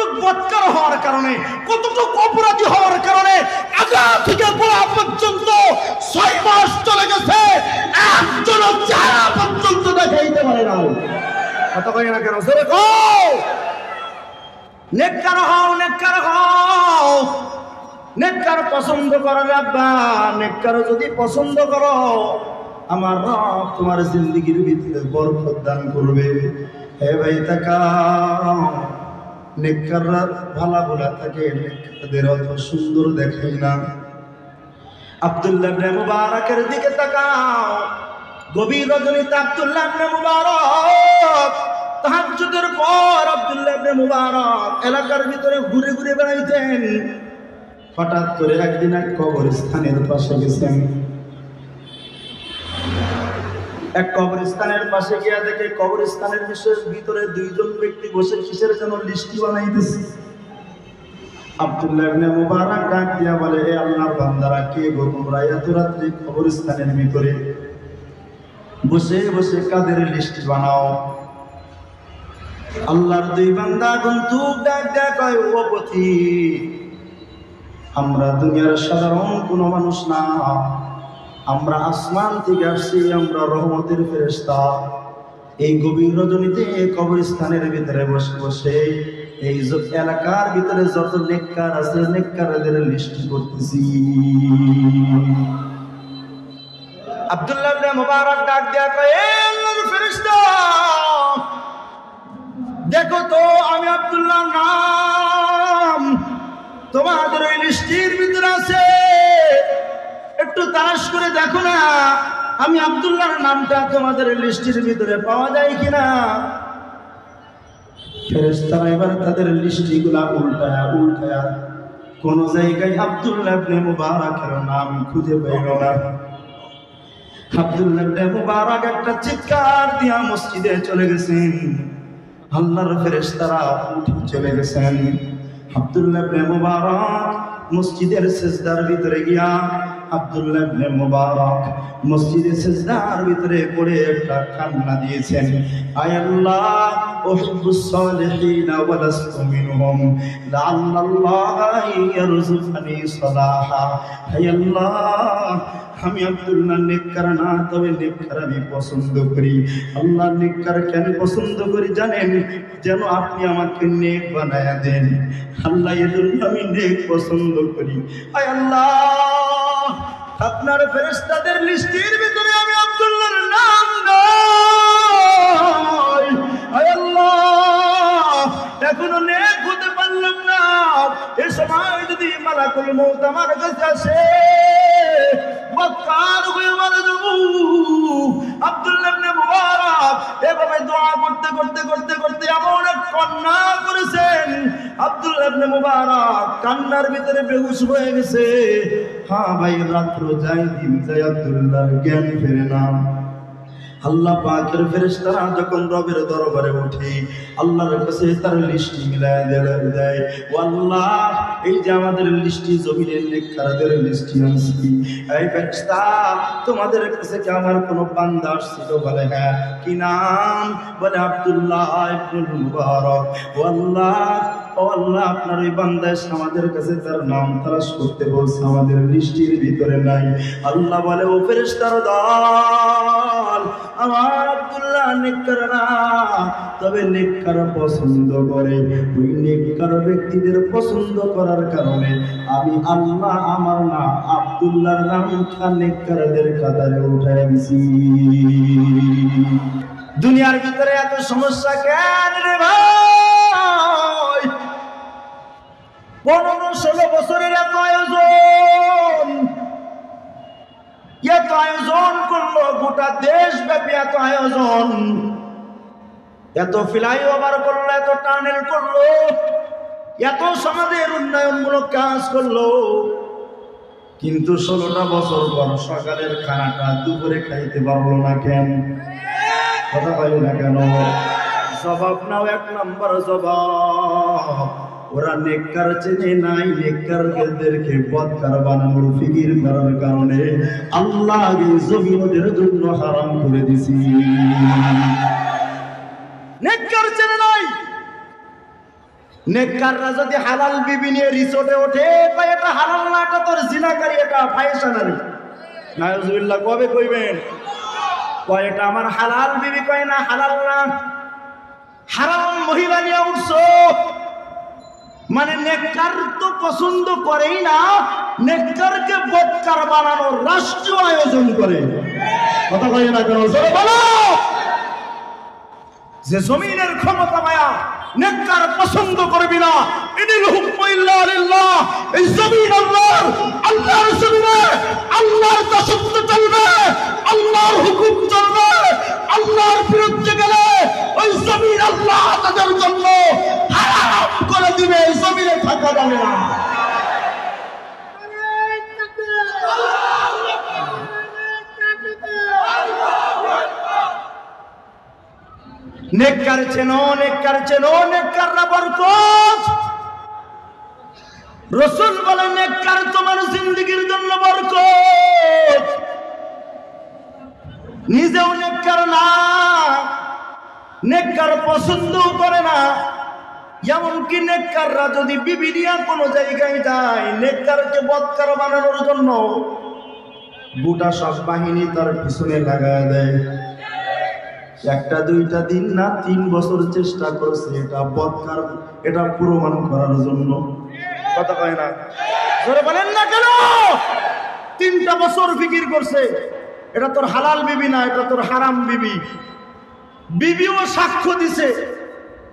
কতটুক বদকার হওয়ার কারণে, কতটুক অপরাধী হওয়ার কারণে আগা থেকে গোড়া পর্যন্ত 6 মাস চলে গেছে, একজনও চেহারা পর্যন্ত দেখাইতে পারে না। কথা কই না কেন? জোরে কও। নেককার হও, নেককার হও। নেককার পছন্দ করো আব্বা, নেককার যদি পছন্দ করো আমার রব তোমার জিন্দেগির ভিতরে বরকত দান করবে। হে ভাই তাকাও, নেককাররা ভালো বলা থাকে, নেককারদের অত সুন্দর দেখাই না। আব্দুল্লাহ ইবনে মুবারকের দিকে তাকাও, গভীর রজনীতে আব্দুল্লাহ ইবনে মুবারক তাহাজ্জুদের পর আব্দুল্লাহ ইবনে মুবারক এলাকার ভিতরে ঘুরে ঘুরে বেড়াইতেন। হঠাৎ করে একদিন এক কবরস্থানের পাশে গেছেন। এক কবরস্থানের পাশে গিয়া দেখে কবরস্থানের ভিতরে 2 জন ব্যক্তি বসে কিসের যেন লিস্টি বানাইতেছে। আব্দুল্লাহ ইবনে মুবারক ডাক দিয়া বলে, হে আল্লাহর বান্দারা, কে গো তোমরা এত রাত্রে কবরস্থানের ভিতরে বসে বসে কাদের লিস্টি বানাও? আল্লাহর 2 বান্দা গন্তুক ডাক দেয়া কয়, ও পথি, আমরা দুনিয়ার সাধারণ কোনো মানুষ না, আমরা আসমান থেকে আসছি, আমরা রহমতের ফেরেশতা। এই গভীর রজনীতে কবরস্থানের ভিতরে বসে বসে এই এলাকার ভিতরে যত নেককার আছে নেককারদের লিস্ট করতেছি। আব্দুল্লাহ ইবনে মুবারক ডাক দেয়া কয়, এ আল্লাহর ফেরেশতা, দেখো তো আমি আব্দুল্লাহর নাম তোমাদের ওই লিস্টের ভিতরে আছে, একটু তালাশ করে দেখো না আমি আব্দুল্লাহর নামটা তোমাদের লিস্টের ভিতরে পাওয়া যায় কিনা। ফেরেশতারা এবার তাদের লিস্টগুলা উল্টায়া উল্টায়া কোন জায়গায় আব্দুল্লাহ ইবনে মুবারকের নাম খুঁজে পেল না। আব্দুল্লাহ ইবনে মুবারক একটা চিৎকার দিয়া মসজিদে চলে গেছেন। আল্লাহর ফেরেশতারা উঠে চলে গেছেন। আব্দুল্লাহ ইবনে মুবারক মসজিদের সিজদার ভিতরে গিয়া আব্দুল্লাহ ইবনে মুবারক মসজিদের সিজদার ভিতরে পড়ে একটা কান্না দিয়েছেন, আয় আল্লাহ উহিব্বুস সালিহিন ওয়া লাস্তু মিনহুম লাআল্লাল্লাহ ইয়ারযুকুনি সালাহা। হে আল্লাহ, আমি আব্দুল্লাহ নেককার না, তবে নেককার আমি পছন্দ করি। আল্লাহ নেককার কেন পছন্দ করি জানেন? যেন আপনি আমাকে নেক বানায়া দেন। আল্লাহ এজন্য আমি নেক পছন্দ করি। আয় আল্লাহ, আপনার ফেরেশতাদের লিস্টের ভিতরে আমি আব্দুল্লাহর নাম নাই। আয় আল্লাহ, এখনো নেক হতে পারলাম না। এই সময় যদি মালাকুল মউত আমার কাছে আসে, বদকার হয়ে মারা যাবো। আব্দুল্লাহ ইবনে মুবারক এভাবে দোয়া করতে করতে করতে করতে এমন এক কান্না করেছেন, আব্দুল্লাহ ইবনে মুবারক কান্নার ভিতরে বেহুশ হয়ে গেছে। হ্যাঁ ভাই, রাত্র যায় দিন যায়, আব্দুল্লাহর জ্ঞান ফেরে না। আল্লাহ পাকের ফেরেশতারা যখন রবের দরবারে উঠে আল্লাহর কাছে তার লিস্ট মিলায় দেয়, ও আল্লাহ, এই যে আমাদের লিস্টি জমিনের নেককারদের লিস্টি আনছি, এই ফেরেশতা তোমাদের কাছে কি আমার কোনো বান্দা আসছিল? বলে হ্যাঁ। কি নাম? বলে আব্দুল্লাহ ইবনে মুবারক। ও আল্লাহ, ও আল্লাহ, আপনার ওই বান্দা আমাদের কাছে তার নাম তালাশ করতে বলছে, আমাদের লিস্টির ভিতরে নাই। আল্লাহ বলে, ও ফেরেশতার দল, আমার আব্দুল্লাহ নেককার না, তবে নেককার পছন্দ করে। ওই নেককার ব্যক্তিদের পছন্দ করার কারণে আমি আল্লাহ আমার না আব্দুল্লাহর নামটা নেককারদের কাতারে উঠায় দিছি। দুনিয়ার ভিতরে এত সমস্যা কেন রে ভাই? 15-16 বছরের এত আয়োজন, এত আয়োজন করলো, গোটা দেশ ব্যাপী এত আয়োজন, এত ফ্লাইওভার করলো, এত টানেল করলো, এত সমাজের উন্নয়নমূলক কাজ করলো, কিন্তু 16টা বছর পর সকালের খানাটা দুপুরে খাইতে পারলো না কেন? কথা বলি না কেন? জবাব নাও, 1 নম্বর জবাব, ওরা নেককার চেনে নাই। নেককারদেরকে বদকার বানানোর ফিকির করার কারণে আল্লাহ এই জমিন ওদের জন্য হারাম করে দিয়েছি। নেককার চেনে নাই, নেককাররা যদি হালাল বিবি নিয়ে রিসোর্টে ওঠে, কয় এটা হালাল না, এটা তোর জিনাকারী, এটা ফায়সানারি। নাউজুবিল্লাহ কবে কইবেন? কয় এটা আমার হালাল বিবি, কয় না হালাল না, হারাম মহিলা নিয়ে উঠছো। মানে নেককার তো পছন্দ করেই না, নেককারকে বদকার বানানোর রাষ্ট্রীয় আয়োজন করে। কথা কয় না কেন? জোরে বলো। যে জমিনের ক্ষমতা মায়া নেককার পছন্দ করবি না। ইনিল হুকমু ইল্লা লিল্লাহ। এই জমিন আল্লাহর, আল্লাহর জমিনে আল্লাহর দাসত্ব চলবে, আল্লাহর হুকুম চলবে। আল্লাহর বিরুদ্ধে গেলে ওই জমিন আল্লাহ তাদের জন্য হারাম করে দিবে, এই জমিনে থাকা যাবে না। নেককার চেনো, নেককার চেনো, নেককাররা বরকত। রাসূল বলেন নেককার তোমার জিন্দেগীর জন্য বরকত। নিজেও নেককার না, নেককার পছন্দ করে না। এমনকি নেককাররা যদি বিবি নিয়ে কোনো জায়গায় যায়, নেককারকে বদকার বানানোর জন্য গোটা সব বাহিনী তার পিছনে লাগায় দেয়। একটা দুইটা দিন না, 3 বছর চেষ্টা করছে এটা বদকার, এটা প্রমাণ করার জন্য। কথা কয় না? জোরে বলেন না কেন? 3টা বছর ফিকির করছে এটা তোর হালাল বিবি না, এটা তোর হারাম বিবি। বিবিও সাক্ষ্য দিছে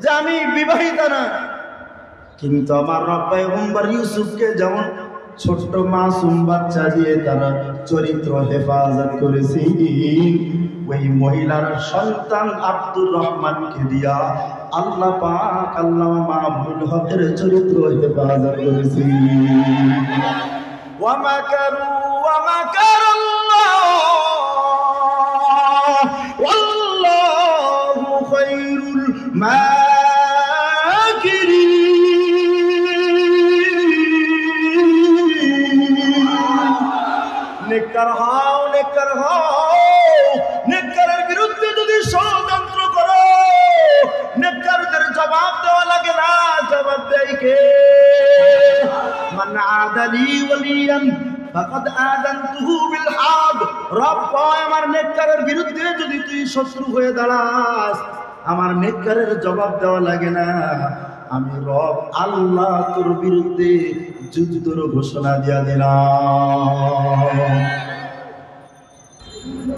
যে আমি বিবাহিতা না। কিন্তু আমার রব পয়গম্বর ইউসুফকে যেমন ছোট্ট মাসুম বাচ্চা দিয়ে তারা চরিত্র হেফাজত করেছে, ওই মহিলার সন্তান আব্দুর রহমানকে দিয়া আল্লাহ পাক আল্লামা মাহমুদুল হকের চরিত্র হেফাজত করেছে। ওয়া মাকারু ওয়া মাকারাল্লাহ ওয়াল্লাহু খায়রুল মাকিরিন। নেককার হও, নেককার হও। নেককারের বিরুদ্ধে যদি ষড়যন্ত্র করো, নেককারদের জবাব দেওয়া লাগে না। জবাব দেয় কে? মান আদালি ওয়ালিয়ান ফাকাদ আযানতুহু বিল হারব। রব কয় আমার নেককারের বিরুদ্ধে যদি তুই শত্রু হয়ে দাঁড়াস, আমার নেককারের জবাব দেওয়া লাগে না। আমি রব আল্লাহ তোর বিরুদ্ধে যুদ্ধের ঘোষণা দিয়া দিলাম।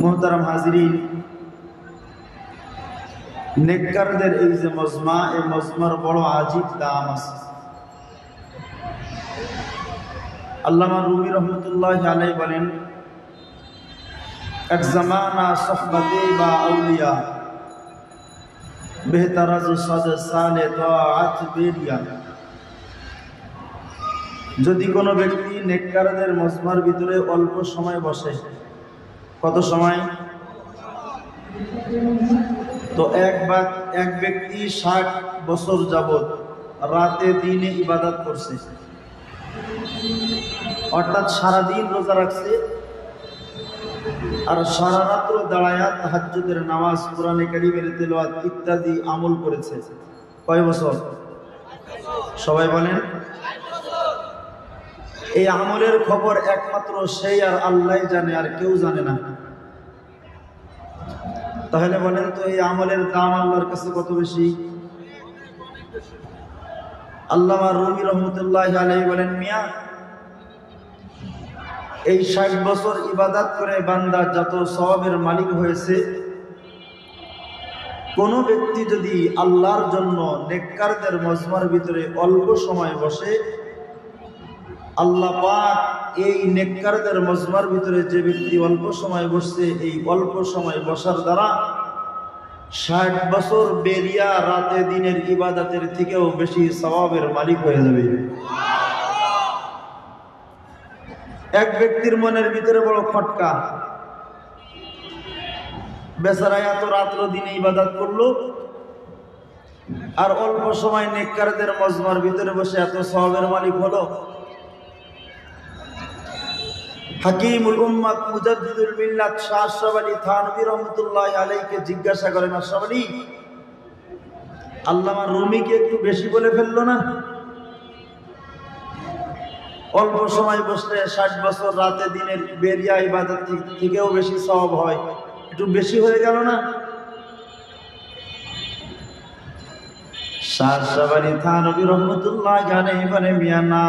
মুহতারাম হাজিরিন, নেককারদের এই যে মজমা, এই মজমার বড় আজীব দাম আছে। আল্লামা রুমি রহমতুল্লাহি আলাইহি বলেন, এক জামানা সোহবতে বা আউলিয়া বেহতারাজ সাদ সালে তাআত বেরিয়া। যদি কোনো ব্যক্তি নেককারদের মজমার ভিতরে অল্প সময় বসে, কত সময়? তো এক ব্যক্তি 60 বছর যাবত রাতে দিনে ইবাদত করছে, অর্থাৎ সারাদিন রোজা রাখছে আর সারা রাত্র দাঁড়ায়া তাহাজ্জুদের নামাজ, কোরআনে কারীমের তেলাওয়াত ইত্যাদি আমল করেছে। কয় বছর? সবাই বলেন। এই আমলের খবর একমাত্র সেই আর আল্লাহই জানে, আর কেউ জানে না। তাহলে বলেন তো এই আমলের দাম আল্লাহর কাছে কত বেশি? আল্লামা রুমি রহমতুল্লাহি আলাইহি বলেন, মিয়া এই 60 বছর ইবাদত করে বান্দা যত সওয়াবের মালিক হয়েছে, কোন ব্যক্তি যদি আল্লাহর জন্য নেককারদের মজমার ভিতরে অল্প সময় বসে, আল্লাহ পাক এই নেককারদের মজমার ভিতরে যে ব্যক্তি অল্প সময় বসছে, এই অল্প সময় বসার দ্বারা 60 বছর বেরিয়া রাতে দিনের ইবাদতের থেকেও বেশি সওয়াবের মালিক হয়ে যাবে। এক ব্যক্তির মনের ভিতরে বড় খটকা, বেচারা এত রাত্র দিনে ইবাদত করলো আর অল্প সময় নেককারদের মজমার ভিতরে বসে এত সওয়াবের মালিক হলো। হাকিমুল উম্মাত মুজাদ্দিদুল মিল্লাত শাহ আশরাফ আলী থানভী রহমাতুল্লাহি আলাইহিকে জিজ্ঞাসা করেন, আশরাফ আলী আল্লামা রুমি কি একটু বেশি বলে ফেললো না? অল্প সময় বসলে 60 বছর রাতে দিনের বেরিয়া ইবাদত থেকেও বেশি সওয়াব হয়, একটু বেশি হয়ে গেল না? শাহ শাবানী থানভী রহমাতুল্লাহ আলাইহি বলে মিয়া না,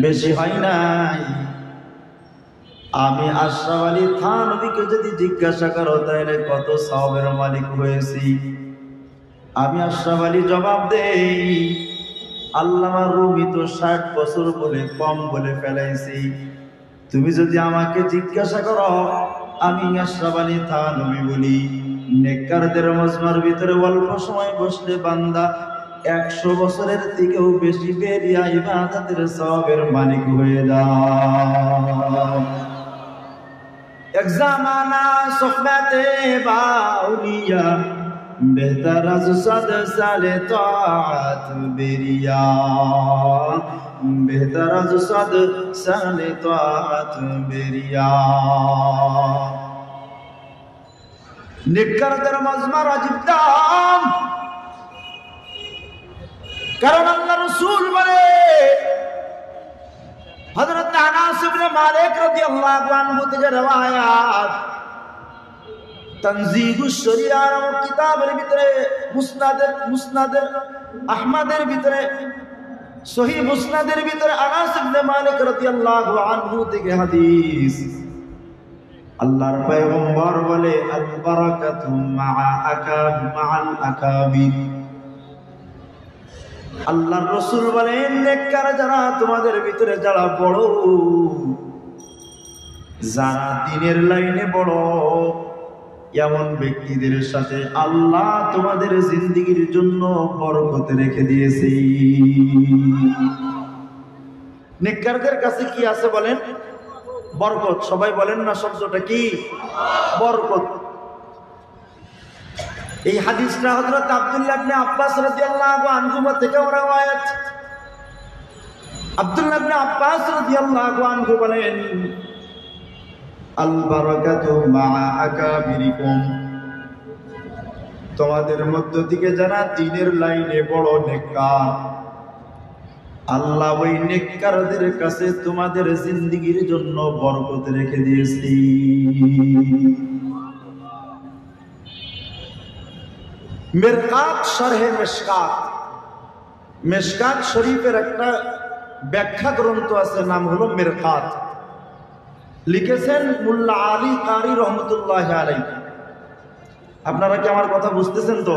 বেশি হয় নাই। আমি আশরাফ আলী থানভীকে যদি জিজ্ঞাসা করো তাহলে কত সওয়াবের মালিক হয়েছি, আমি আশরাফ আলী জবাব দেই আল্লামা রুমি তো 60 বছর বলে কম বলে ফেলাইছি। তুমি যদি আমাকে জিজ্ঞাসা করো আমি আশরাফ আলী থানভী বলি নেককারদের মজমার ভিতরে অল্প সময় বসলে বান্দা 100 বছরের থেকেও বেশি বেরিয়া ইবাদতের সওয়াবের মালিক হয়ে যায়। এক জামানা সোহবতে বাউলিয়া বেহতর আজ 100 সালে তাআত বেরিয়া, বেহতর আজ 100 সালে তাআত বেরিয়া। নেককারদের মজমার আজীব দাম, কারণ আল্লাহ রাসূল বলে হযরত আনাস ইবনে মালিক রাদিয়াল্লাহু আনহু থেকে রওয়ায়াত, তানজিহুশ শরিয়া নামক কিতাবের ভিতরে মুসনাদের আহমদের ভিতরে সহিহ মুসনাদের ভিতরে আনাস ইবনে মালিক রাদিয়াল্লাহু আনহু থেকে হাদিস। আল্লাহর পয়গম্বর বলে আল বারাকাতু মা'আল আকাবির। আল্লাহর রাসূল বলেন নেককার যারা তোমাদের ভিতরে যারা বড়, যারা দ্বীনের লাইনে বড়, এমন ব্যক্তিদের সাথে আল্লাহ তোমাদের জিন্দেগীর জন্য বরকত রেখে দিয়েছে। নেককারদের কাছে কি আছে বলেন? বরকত। সবাই বলেন না শব্দটা কি? বরকত। এই হাদিসটা হযরত আব্দুল্লাহ ইবনে আব্বাস রাদিয়াল্লাহু আনহু থেকে রওয়ায়াত। আব্দুল্লাহ ইবনে আব্বাস রাদিয়াল্লাহু আনহু বলেন আল বারাকাতু মা'a আকাবিরিকুম, তোমাদের মধ্য থেকে যারা দ্বীনের লাইনে বড় নেককার, আল্লাহ ওই নেককারদের কাছে তোমাদের জিন্দেগীর জন্য বরকত রেখে দিয়েছি। মিরকাত শরহে মিশকাত, মিশকাত শরীফের একটা ব্যাখ্যা গ্রন্থ আছে, নাম হলো মিরকাত। লিখেছেন মুল্লা আলী কারি রহমতুল্লাহ আলাইহি। আপনারা কি আমার কথা বুঝতেছেন তো?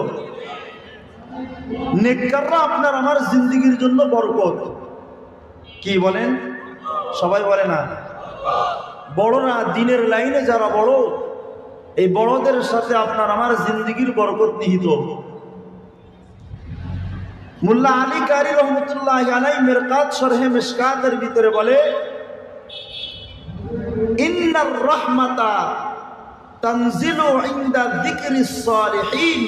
নেককাররা আপনার আমার জিন্দেগীর জন্য বরকত। কি বলেন? সবাই বলে না? বড়রা দ্বীনের লাইনে যারা বড়, এই বড়দের সাথে আপনার আমার জিন্দেগীর বরকত নিহিত। মুল্লা আলী কারি রহমতুল্লাহ আলাইহি মিরকাত শরহে মিশকাতের ভিতরে বলে ইন্নার রাহমাতা তানজিলু ইনদা যিকরিস সালিহিন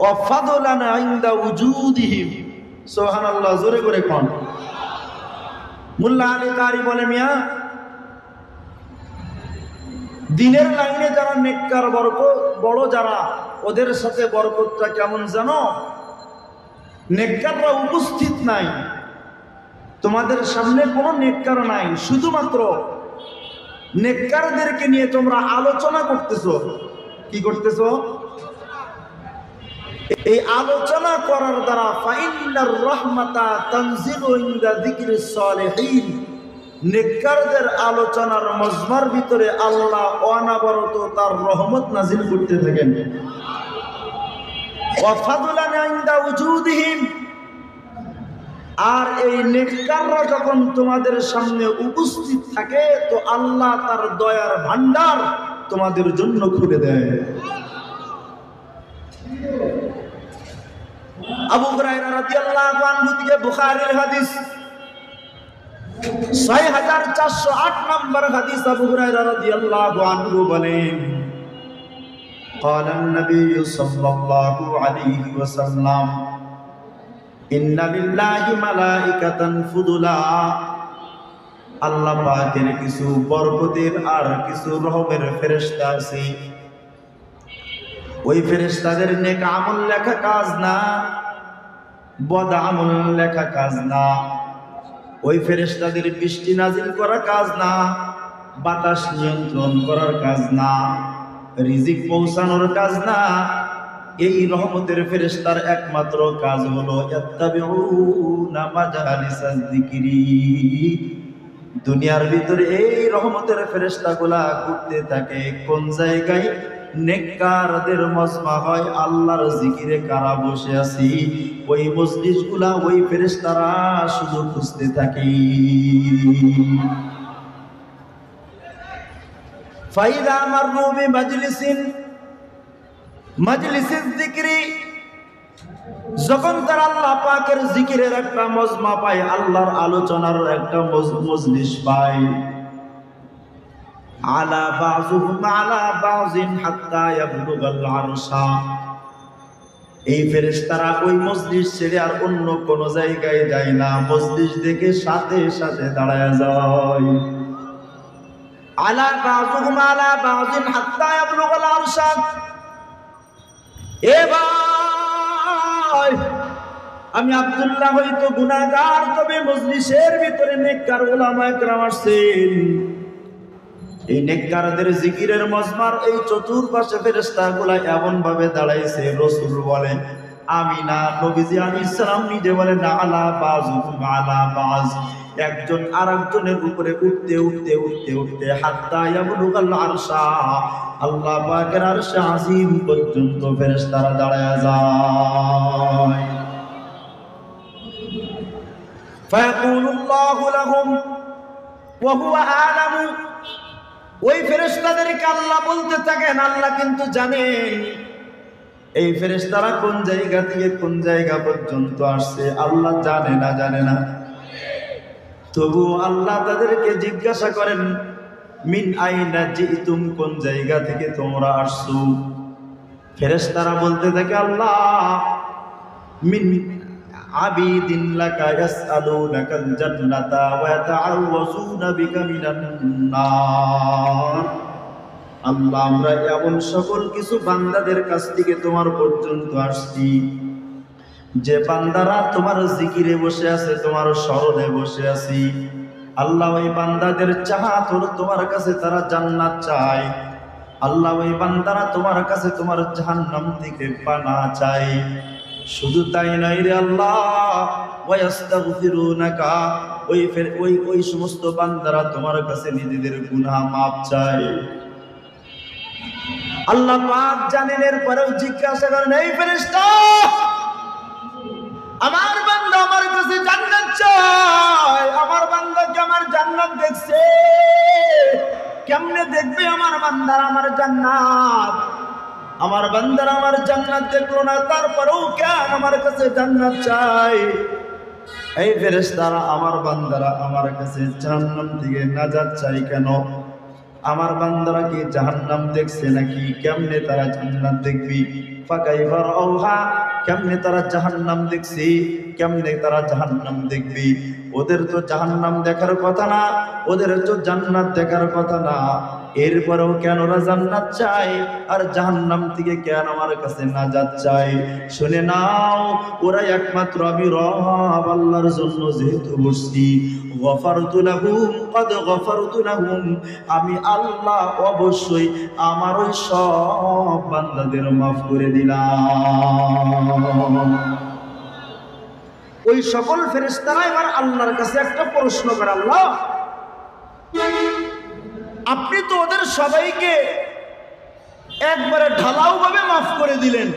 ওয়া ফাদলান ইনদা উজুদিহিম। সুবহানাল্লাহ, জোরে করে কোন। মুল্লা আলী কারি বলে মিয়া দ্বীনের লাইনে যারা নেককার বড় যারা, ওদের সাথে বরকতটা কেমন জানো? নেককাররা উপস্থিত নাই, তোমাদের সামনে কোনো নেককার নাই, শুধুমাত্র নেককারদেরকে নিয়ে তোমরা আলোচনা করতেছো। কি করতেছো? এই আলোচনা করার দ্বারা ফাইন্নার রাহমাতা তানজিলু ইনদা যিকরিস সালিহিন, নেককারদের আলোচনার মজমার ভিতরে আল্লাহ অনবরত তার রহমত নাজিল করতে থাকেন। ওয়া ফাদলান ইনদা উজুদিহিম, আর এই নেককাররা যখন তোমাদের সামনে উপস্থিত থাকে তো আল্লাহ তার দয়ার ভান্ডার তোমাদের জন্য খুলে দেয়। আবু হুরায়রা রাদিয়াল্লাহু আনহু থেকে বুখারীর হাদিস 6408 নম্বর হাদিস। আবু হুরায়রা রাদিয়াল্লাহু আনহু বলেন قال النبي صلى الله عليه وسلم ইন্না লিল্লাহি মালাইকাতান ফুদুলা, আল্লাহ পাকের কিছু বরকতের আর কিছু রহমের ফেরেশতা আছে। ওই ফেরেশতাদের নেক আমল লেখা কাজ না, বদ আমল লেখা কাজ না। ওই ফেরেশতাদের বৃষ্টি নাজিল করা কাজ না, বাতাস নিয়ন্ত্রণ করার কাজ না, রিজিক পৌঁছানোর কাজ না। এই রহমতের ফেরেশতার একমাত্র কাজ হলো ইয়াত্তাবিউনা মাজালিসাজ যিকরি। দুনিয়ার ভিতরে এই রহমতের ফেরেশতাগুলা ঘুরতে থাকে কোন জায়গায়? নেককারদের মজমা হয়, আল্লাহর জিকিরে কারা বসে আছি, ওই মজলিসগুলা ওই ফেরেশতারা শুধু খুঁজতে থাকে। ফাইদা মাররু বিমাজলিসিন মাজলিসিজ যিকরি, যখন তারা আল্লাহ পাকের জিকিরের একটা মজমা পায়, আল্লাহর আলোচনার একটা মজলিস পায়, আলা বাযুহুম আলা বাযিন হাত্তা ইয়াবলুগাল আরশা, এই ফেরেশতারা ওই মজলিস ছেড়ে আর অন্য কোন জায়গায় যায় না, মজলিস দেখে সাথে সাথে দাঁড়ায় যায়। আলা বাযুহুম আলা বাযিন হাত্তা ইয়াবলুগাল আরশা। এ ভাই, আমি আব্দুল্লাহ হয়তো গুনাহগার, তবে মজলিসের ভিতরে নেককার উলামায়ে কেরাম আসছেন। এই নেককারদের জিকিরের মজমার এই চতুর্পাশে ফেরেশতাগুলা এমন ভাবে দাঁড়াইছে, রাসূল বলেন আমি না, নবীজি আলাইহিস সালাম নিজে বলেন আলা বাযুহুম আলা বায, একজন আরেকজনের উপরে উঠতে উঠতে উঠতে উঠতে হাত্তা ইয়াবলুগাল আরশা, আল্লাহ পাকের আরশে আজিম পর্যন্ত ফেরেশতারা দাঁড়ায় যায়। ফায়াকুলুল্লাহু লাহুম ওয়া হুয়া আ'লামু, ওই ফেরেশতাদেরকে আল্লাহ বলতে থাকেন, আল্লাহ কিন্তু জানেন এই ফেরেশতারা কোন জায়গা থেকে কোন জায়গা পর্যন্ত আসছে, আল্লাহ জানে না? জানে না। তবু আল্লাহ তাদেরকে জিজ্ঞাসা করেন মিন আইনা জিতুম, কোন জায়গা থেকে তোমরা আসছো? ফেরেশতারা বলতে থাকে আল্লাহ মিন আবিদিন লাকা ইয়াসআলুনাকাল জান্নাতা ওয়া ইয়াতাআওয়াজুনা বিকা মিনান নার, আল্লাহ আমরা এমন সকল কিছু বান্দাদের কাছ থেকে তোমার পর্যন্ত আসছি যে বান্দারা তোমার জিকিরে বসে আছে, তোমার স্মরণে বসে আছি। আল্লাহ ওই বান্দাদের চাহাত হলো তোমার কাছে তারা জান্নাত চায়, আল্লাহ ওই বান্দারা তোমার কাছে তোমার জাহান্নাম থেকে পানাহ চায়। শুধু তাই নয় রে আল্লাহ, ওয়াস্তাগফিরুনাকা, ওই সমস্ত বান্দারা তোমার কাছে নিজেদের গুনাহ মাফ চায়। আল্লাহ পাক জানেন, এরপরেও জিজ্ঞাসা করেন এই ফেরেশতা, আমার বান্দা আমার কাছে জান্নাত চায়, আমার বান্দা কি আমার জান্নাত দেখছে? কেমনে দেখবে আমার বান্দারা আমার জান্নাত? আমার বান্দারা আমার জান্নাত দেখলো না, তারপরেও কেন আমার কাছে জান্নাত চাই? এই ফেরেশতারা আমার বান্দারা আমার কাছে জাহান্নাম থেকে নাজাত চাই কেন? আমার বান্দারা কি জাহান্নাম দেখছে নাকি? কেমনে তারা জান্নাত দেখবি? ফাকাইফা রাউহা, কেমনে তারা জাহান্নাম দেখছে? কেমনে তারা জাহান্নাম দেখবি? ওদের তো জাহান্নাম দেখার কথা না, ওদের তো জান্নাত দেখার কথা না, এরপরেও কেন ওরা জান্নাত চায় আর জাহান্নাম থেকে কেন আমার কাছে নাজাত চায়? শুনে নাও, ওরা একমাত্র আমি রব আল্লাহর জন্য যেহেতু বসছি, গফারতু লাহুম কদ গফারতু লাহুম, আমি আল্লাহ অবশ্যই আমার ওই সব বান্দাদের মাফ করে দিলাম। ওই সকল ফেরেশতারা এবার আল্লাহর কাছে একটা প্রশ্ন করে, আল্লাহ আপনি তো ওদের সবাইকে একবারে ঢালাও ভাবে মাফ করে দিলেন,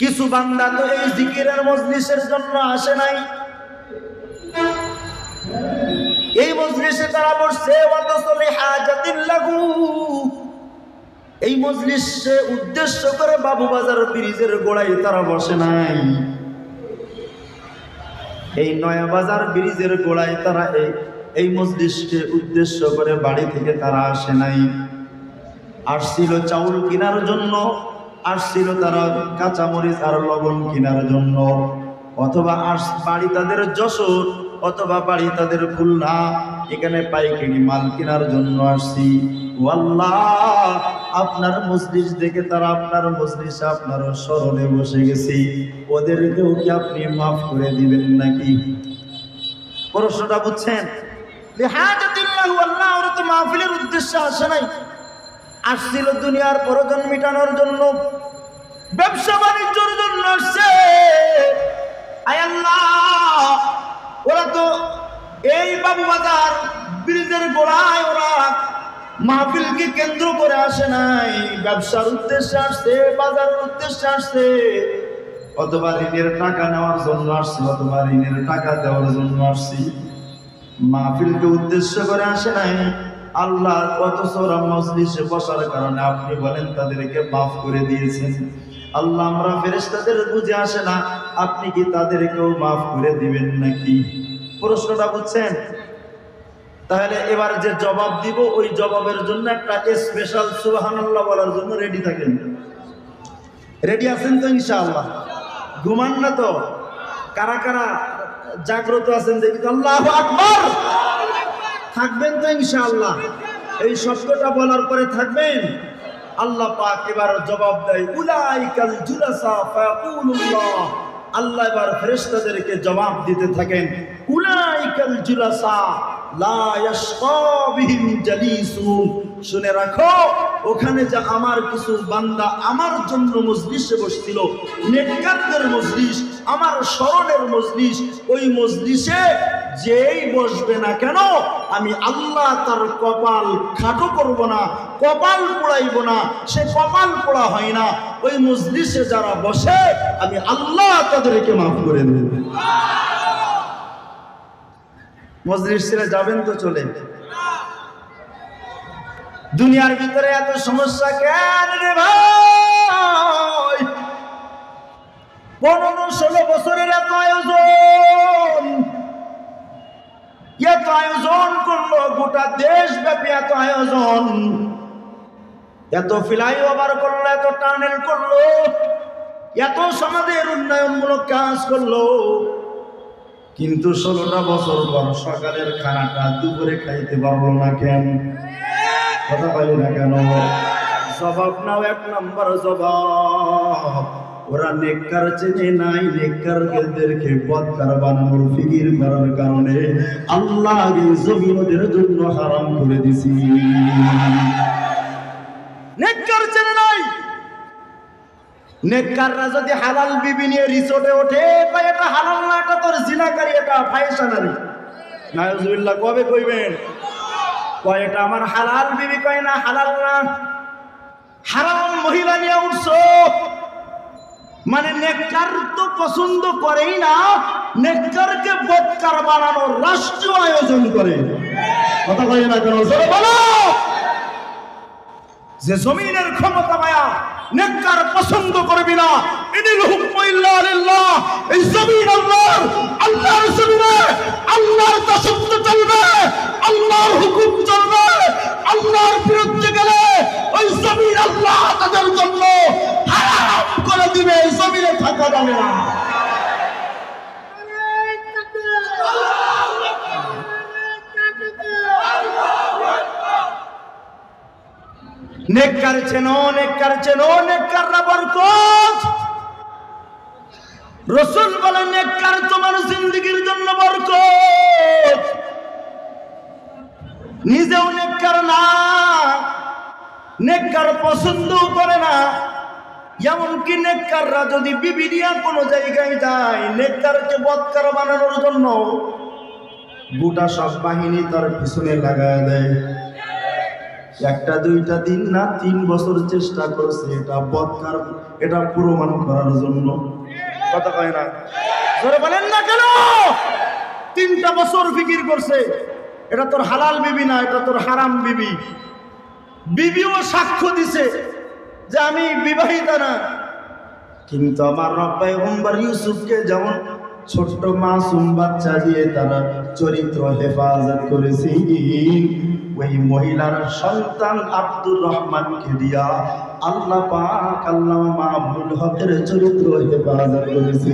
কিছু বান্দা তো এই জিকিরের মজলিসের জন্য আসে নাই, এই মজলিসে তারা বসছে এই মজলিসে উদ্দেশ্য করে বাবুবাজার ব্রিজের গোড়ায় তারা বসে নাই, এই নয়া বাজার ব্রিজের গোড়ায় তারা এই মজলিসকে উদ্দেশ্য করে বাড়ি থেকে তারা আসে নাই। আসছিল চাউল কেনার জন্য, আসছিল তারা কাঁচামরিচ আর লবণ কেনার জন্য, অথবা বাড়ি তাদের যশোর, অথবা বাড়ি তাদের খুলনা, এখানে পাইকারি মাল কেনার জন্য আসছি। ও আল্লাহ, আপনার মজলিস দেখে তারা আপনার মজলিসে আপনার স্মরণে বসে গেছে, ওদেরকেও কি আপনি মাফ করে দিবেন নাকি? প্রশ্নটা বুঝছেন? লিহাজাতিল্লাহি আল্লাহ ওরা তো মাহফিলের উদ্দেশ্যে আসে নাই, আসছিল দুনিয়ার প্রয়োজন মেটানোর জন্য, ব্যবসা বাণিজ্যের জন্য আসছে। আয় আল্লাহ, ওরা তো এই বাবুবাজার ব্রিজের গোড়ায় ওরা মাহফিলকে কেন্দ্র করে আসে নাই, ব্যবসার উদ্দেশ্যে আসছে, বাজারের উদ্দেশ্যে আসছে, অথবা ঋণের টাকা নেওয়ার জন্য আসছে, অথবা ঋণের টাকা দেওয়ার জন্য আসছি, মাহফিলকে উদ্দেশ্য করে আসে নাই। আল্লাহ অথচ ওরা মজলিসে বসার কারণে আপনি বলেন তাদেরকে মাফ করে দিয়েছেন। আল্লাহ আমরা ফেরেশতাদের বুঝে আসে না, আপনি কি তাদেরকেও মাফ করে দিবেন নাকি? প্রশ্নটা বুঝছেন? তাহলে এবার যে জবাব দিব ওই জবাবের জন্য একটা স্পেশাল সুবহানাল্লাহ বলার জন্য রেডি থাকেন। রেডি আছেন তো ইনশাআল্লাহ? ঘুমান না তো? কারা কারা জাগ্রত আছেন দেখি তো? আল্লাহু আকবার। থাকবেন তো ইনশাআল্লাহ? এই শব্দটা বলার পরে থাকবেন। আল্লাহ পাক এবার জবাব দেয়, উলাইকাল জুলাসা ফায়াকুলুল্লাহ। আল্লাহ এবার ফেরেশতাদেরকে জবাব দিতে থাকেন, উলাইকাল জুলাসা লা ইয়াশকা বিহিম জালিসুন। শুনে রাখো, ওখানে যে আমার কিছু বান্দা আমার জন্য মজলিসে বসছিল, নেককারদের মজলিস, আমার স্মরণের মজলিস, ওই মজলিসে যেই বসবে না কেন আমি আল্লাহ তার কপাল খাটো করব না, কপাল পোড়াইব না। সে কপাল পোড়া হয় না, ওই মজলিসে যারা বসে আমি আল্লাহ তাদেরকে মাফ করে দেব। মজলিস ছেড়ে যাবেন তো চলে? দুনিয়ার ভিতরে এত সমস্যা কেন রে ভাই? 15-16 বছরের এত আয়োজন করলো, গোটা দেশ ব্যাপী এত আয়োজন, এত ফ্লাইওভার করলো, এত টানেল করলো, এত সমাজের উন্নয়নমূলক কাজ করলো, কিন্তু 16টা বছর পর সকালের খানাটা দুপুরে খাইতে পারলো না কেন? কথা বলি না কেন? জবাব নাও, 1 নম্বর জবাব, ওরা নেককার চেনে নাই, নেককারদেরকে বদকার বানানোর ফিকির করার কারণে আল্লাহ এই জমিন ওদের জন্য হারাম করে দিছি। নেককার চেনে নাই। নেককাররা যদি হালাল বিবি নিয়ে রিসোর্টে ওঠে, কয় এটা হালাল না, এটা তোর জিনাকারী, এটা ফায়সানারি। নাউজুবিল্লাহ কবে কইবেন? কয় এটা আমার হালাল বিবি, কয় না হালাল না, হারাম মহিলা নিয়ে উঠছো। মানে নেককার তো পছন্দ করেই না, নেককারকে বদকার বানানোর রাষ্ট্রীয় আয়োজন করে। কথা কয় না কেন? জোরে বলো। যে জমিনের ক্ষমতা মায়া নেককার পছন্দ করবি না, ইনিল হুকমু ইল্লা লিল্লাহ। এই জমিন আল্লাহর, আল্লাহর জমিনে আল্লাহর দাসত্ব চলবে, আল্লাহর হুকুম চলবে। আল্লাহর বিরুদ্ধে গেলে ওই জমিন আল্লাহ তাদের জন্য হারাম করে দিবে, জমিনে থাকা যাবে না। নেককার চেনো, নেককার চেনো, নেককাররা বরকত। রাসূল বলেন নেককার তোমার জিন্দেগীর জন্য বরকত। নিজেও নেককার না, নেককার পছন্দ করে না। এমনকি নেককাররা যদি বিবি নিয়ে কোনো জায়গায় যায়, নেককারকে বদকার বানানোর জন্য গোটা সব বাহিনী তার পিছনে লাগায় দেয়। 1টা 2টা দিন না 3 বছর চেষ্টা করছে এটা বদকার, এটা প্রমাণ করার জন্য। কথা কয় না? জোরে বলেন না কেন? 3টা বছর ফিকির করছে, এটা তোর হালাল বিবি না, এটা তোর হারাম বিবি। বিবিও সাক্ষ্য দিছে যে আমি বিবাহিতা না। কিন্তু আমার রব পয়গম্বর ইউসুফকে যেমন ছোট্ট মাসুম বাচ্চা দিয়ে তারা চরিত্র হেফাজত করেছে, ওই মহিলার সন্তান আব্দুর রহমানকে দিয়া আল্লাহ পাক আল্লামা মাহমুদুল হকের চরিত্র হেফাজত করেছে।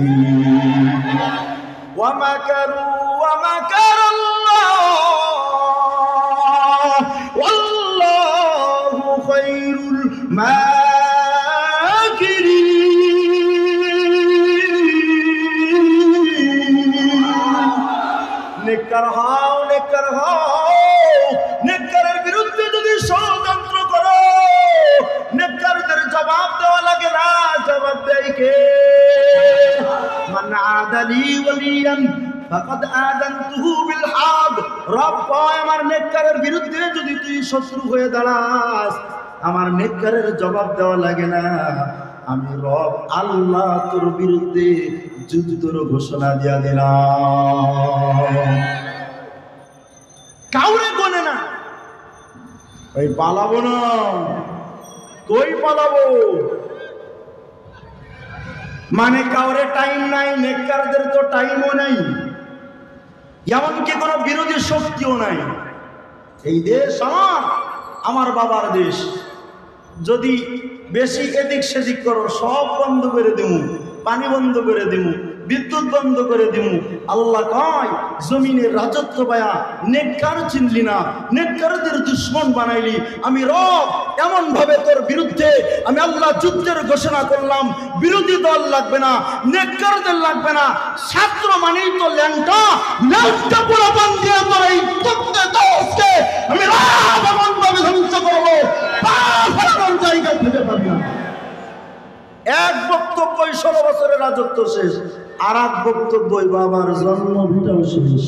ওয়া মাকারু ওয়া মাকারাল্লাহ ওয়াল্লাহু খায়রুল নেককার হও, নেককার হও। নেককারের বিরুদ্ধে যদি ষড়যন্ত্র করো, নেককারদের জবাব দেওয়া লাগে না। জবাব দেয় কে? মান আদালি ওয়ালিয়ান ফাকাদ আযানতুহু বিল হারব। রব কয়, আমার নেককারের বিরুদ্ধে যদি তুই শত্রু হয়ে দাঁড়াস, আমার নেককারের জবাব দেওয়া লাগে না। আমি রব আল্লাহ তোর বিরুদ্ধে যুদ্ধের ঘোষণা দিয়া দিলাম। কাউরে গনে না, ওই পালাবো না। কই পালাবো? মানে কাউরে টাইম নাই, নেককারদের তো টাইমও নাই, এমনকি কোনো বিরোধী শক্তিও নাই। এই দেশ আমার বাবার দেশ। যদি বেশি এদিক সেদিক করো, সব বন্ধ করে দেবো, পানি বন্ধ করে দেবো, বিদ্যুৎ বন্ধ করে দেবো। আল্লাহ কয়, জমিনের রাজত্ব পায়া নেককার চিনলি না, নেককারদের দুশ্মন বানাইলি। আমি রব এমন ভাবে তোর বিরুদ্ধে আমি আল্লাহ যুদ্ধের ঘোষণা করলাম। বিরোধী দল লাগবে না, নেককারদের লাগবে না। ছাত্র মানেই তো ল্যাংটা, ল্যাংটা পুরো বান্ধিয়ে তোর এই তত্ত্বে দোষকে আমি রব এমন ভাবে ধ্বংস করবো, পা ফেলানোর জায়গা খুঁজে পাবি না। এক বক্তব্য 16 বছরের রাজত্ব শেষ, আর এক বক্তব্য বাবার জন্ম ভিটাও শেষ।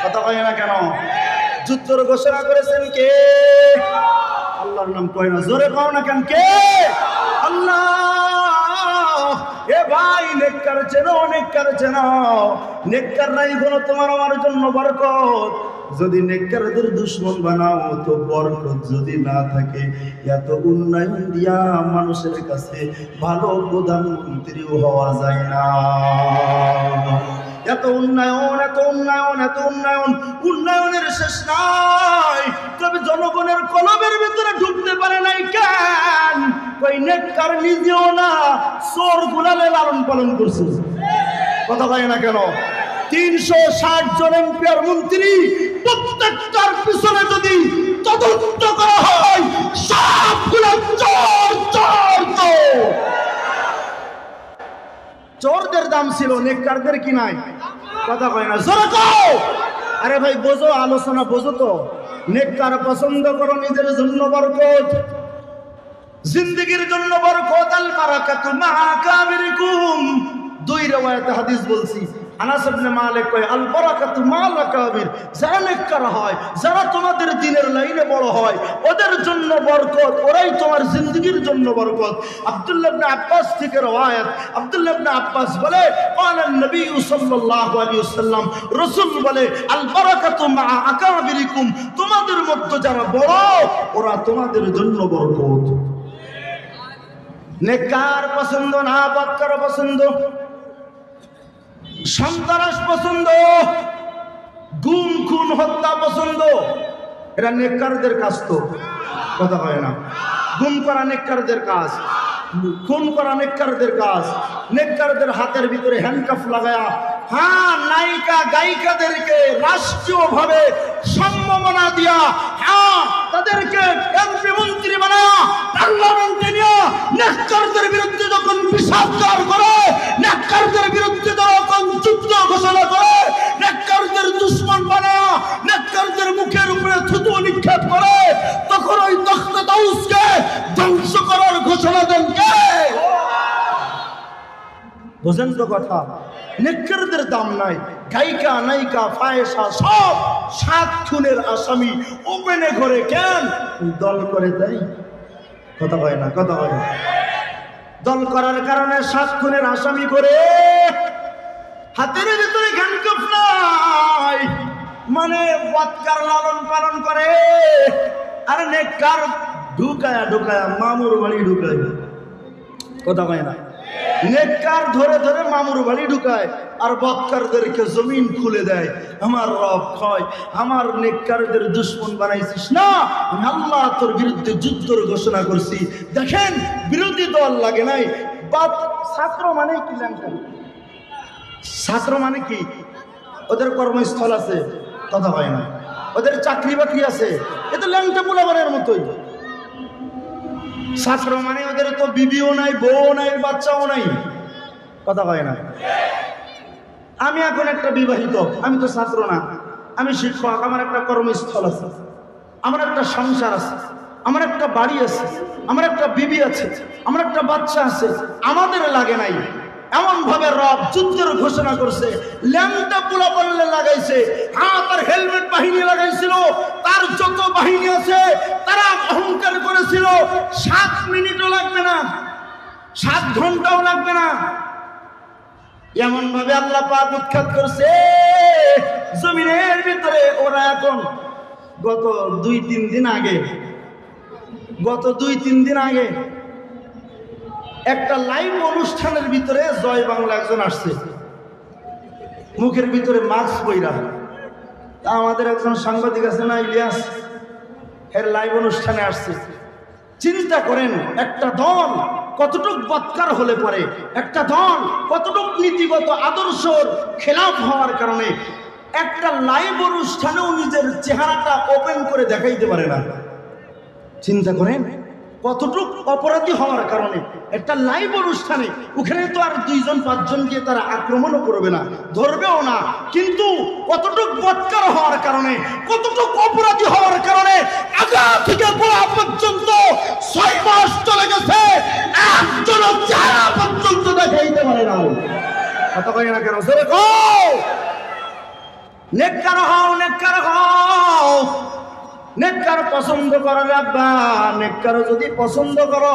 কথা কয় না কেন? যুদ্ধের ঘোষণা করেছেন কে? আল্লাহর নাম কয় না, জোরে কও না কেন? কে? আল্লাহ। এ ভাই, নেককার চেনো, নেককার চেনো। নেককার নাই কোনো তোমার আমার জন্য বরকত। যদি নেককারদের দুশ্মন বানাও তো বরকত যদি না থাকে, এত উন্নয়ন দিয়া মানুষের কাছে ভালো প্রধানমন্ত্রীও হওয়া যায় না। এত উন্নয়ন, এত উন্নয়ন, এত উন্নয়ন, উন্নয়নের শেষ নাই। তবে জনগণের কলবের ভিতরে ঢুকতে পারে নাই কেন? ওই নেককার নিজেও না, চোর গুলালে লালন পালন করছে। কথা কয় না কেন? 360 জন এমপিআর মন্ত্রী, প্রত্যেকটার পিছনে যদি তদন্ত করা হয়, সবগুলো চোর চোর চোর। চোরদের দাম ছিল, নেককারদের কি নাই? কথা কয় না, জোরে কও। আরে ভাই বোঝো, আলোচনা বোঝো তো। নেককার পছন্দ করো, নিজের জন্য বরকত, জিন্দেগির জন্য বরকত। আল বারাকাতু মা আকাবিরিকুম। 2 riwayate হাদিস বলছি। আনাস ইবনে মালিক কয়, আল বারাকাতু মাল আকাবির। যারা নেককার হয়, যারা তোমাদের দ্বীনের লাইনে বড় হয়, ওদের জন্য বরকত, ওরাই তোমার জিন্দেগির জন্য বরকত। আব্দুল্লাহ ইবনে আব্বাস থেকে riwayat, আব্দুল্লাহ ইবনে আব্বাস বলে, ক্বালা নবী সাল্লাল্লাহু আলাইহি ওয়াসাল্লাম, রাসূল বলে, আল বারাকাতু মা আকাবিরিকুম। তোমাদের মধ্যে যারা বড়, ওরা তোমাদের জন্য বরকত। নেককার পছন্দ না, বদকার পছন্দ, সন্ত্রাস পছন্দ, গুম খুন হত্যা পছন্দ। এরা নেককারদের কাজ। তো কথা হয় না? গুম করা নেককারদের কাজ, খুন করা নেককারদের কাজ। নেককারদের হাতের ভিতরে হ্যান্ডকাফ লাগায়া, হ্যাঁ, নায়িকা গায়িকাদেরকে রাষ্ট্রীয়ভাবে সম্মাননা দিয়া, হ্যাঁ, তাদেরকে এমপি মন্ত্রী বানায়া পার্লামেন্টে নিয়ে নেককারদের বিরুদ্ধে যখন বিষাদগার করে, নেককারদের বিরুদ্ধে যখন যুদ্ধ ঘোষণা করে, নেককারদের দুশ্মন বানায়া নেককারদের মুখের উপরে থুতু নিক্ষেপ করে, তখন ওই তখতে তাউসকে ধ্বংস করার ঘোষণা দেন কে? বোঝেন তো কথা? নেককারদের দাম নাই। গায়িকা, নায়িকা, ফায়েসা সব 7 খুনের আসামি ওপেনে ঘরে কেন দল করে দেয়? কথা হয় না? কথা হয় না? দল করার কারণে 7 খুনের আসামি করে, হাতের ভিতরে হ্যান্ডকাফ নাই, মানে বদকার লালন পালন করে। আর নেককার ঢুকায়া ঢুকায়া মামুর বাড়ি ঢুকায়। কথা হয় না? নেককার ধরে ধরে মামুর বাড়ি ঢুকায়, আর বদকারদেরকে জমিন খুলে দেয়। আমার রব কয়, আমার নেককারদের দুশ্মন বানাইছিস না, আমি আল্লাহ তোর বিরুদ্ধে যুদ্ধের ঘোষণা করছি। দেখেন, বিরোধী দল লাগে নাই। ছাত্র মানে কি? ছাত্র মানে কি? ওদের কর্মস্থল আছে। কথা হয় না? ওদের চাকরি বাকরি আছে। এ তো ল্যাংটা পোলাবানের মতোই। ছাত্র মানে ওদের তো বিবিও নাই, বউ নাই, বাচ্চাও নাই। কথা হয় না? আমি এখন একটা বিবাহিত, আমি তো ছাত্র না, আমি শিক্ষক, আমার একটা কর্মস্থল আছে, আমার একটা সংসার আছে, আমার একটা বাড়ি আছে, আমার একটা বিবি আছে, আমার একটা বাচ্চা আছে, আমাদের লাগে নাই। এমন ভাবে রব যুদ্ধের ঘোষণা করছে, ল্যাংটা পোলা পাল্লে লাগাইছে, হাত আর হেলমেট বাহিনী লাগাইছিল, তার যত বাহিনী আছে তারা অহংকার করেছিল। 7 মিনিটও লাগবে না, 7 ঘন্টাও লাগবে না, এমন ভাবে আল্লাহ পাক উৎখাত করছে জমিনের ভিতরে। ওরা এখন গত 2-3 দিন আগে একটা লাইভ অনুষ্ঠানের ভিতরে জয় বাংলা একজন আসছে, মুখের ভিতরে মাস্ক পইরা। তা আমাদের একজন সাংবাদিক আছে না, ইলিয়াস, এর লাইভ অনুষ্ঠানে আসছে। চিন্তা করেন একটা দল কতটুক বৎকার হলে পরে, একটা দল কতটুক নীতিগত আদর্শর খেলাফ হওয়ার কারণে একটা লাইভ অনুষ্ঠানেও নিজের চেহারাটা ওপেন করে দেখাইতে পারে না। চিন্তা করেন কতটুক অপরাধী হওয়ার কারণে একটা লাইভ অনুষ্ঠানে, ওখানে তো আর 2-5 গিয়ে তারা আক্রমণও করবে না, ধরবেও না, কিন্তু কতটুক বৎকার হওয়ার কারণে, কতটুক অপরাধী হওয়ার কারণে আগা থেকে গোড়া পর্যন্ত 6 মাস চলে গেছে, একজনও চেহারা পর্যন্ত দেখাইতে পারে না। কথা কই না কেন? সরে গো, নেককার হও, নেককার হও, নেককার পছন্দ করো আব্বা, নেককার যদি পছন্দ করো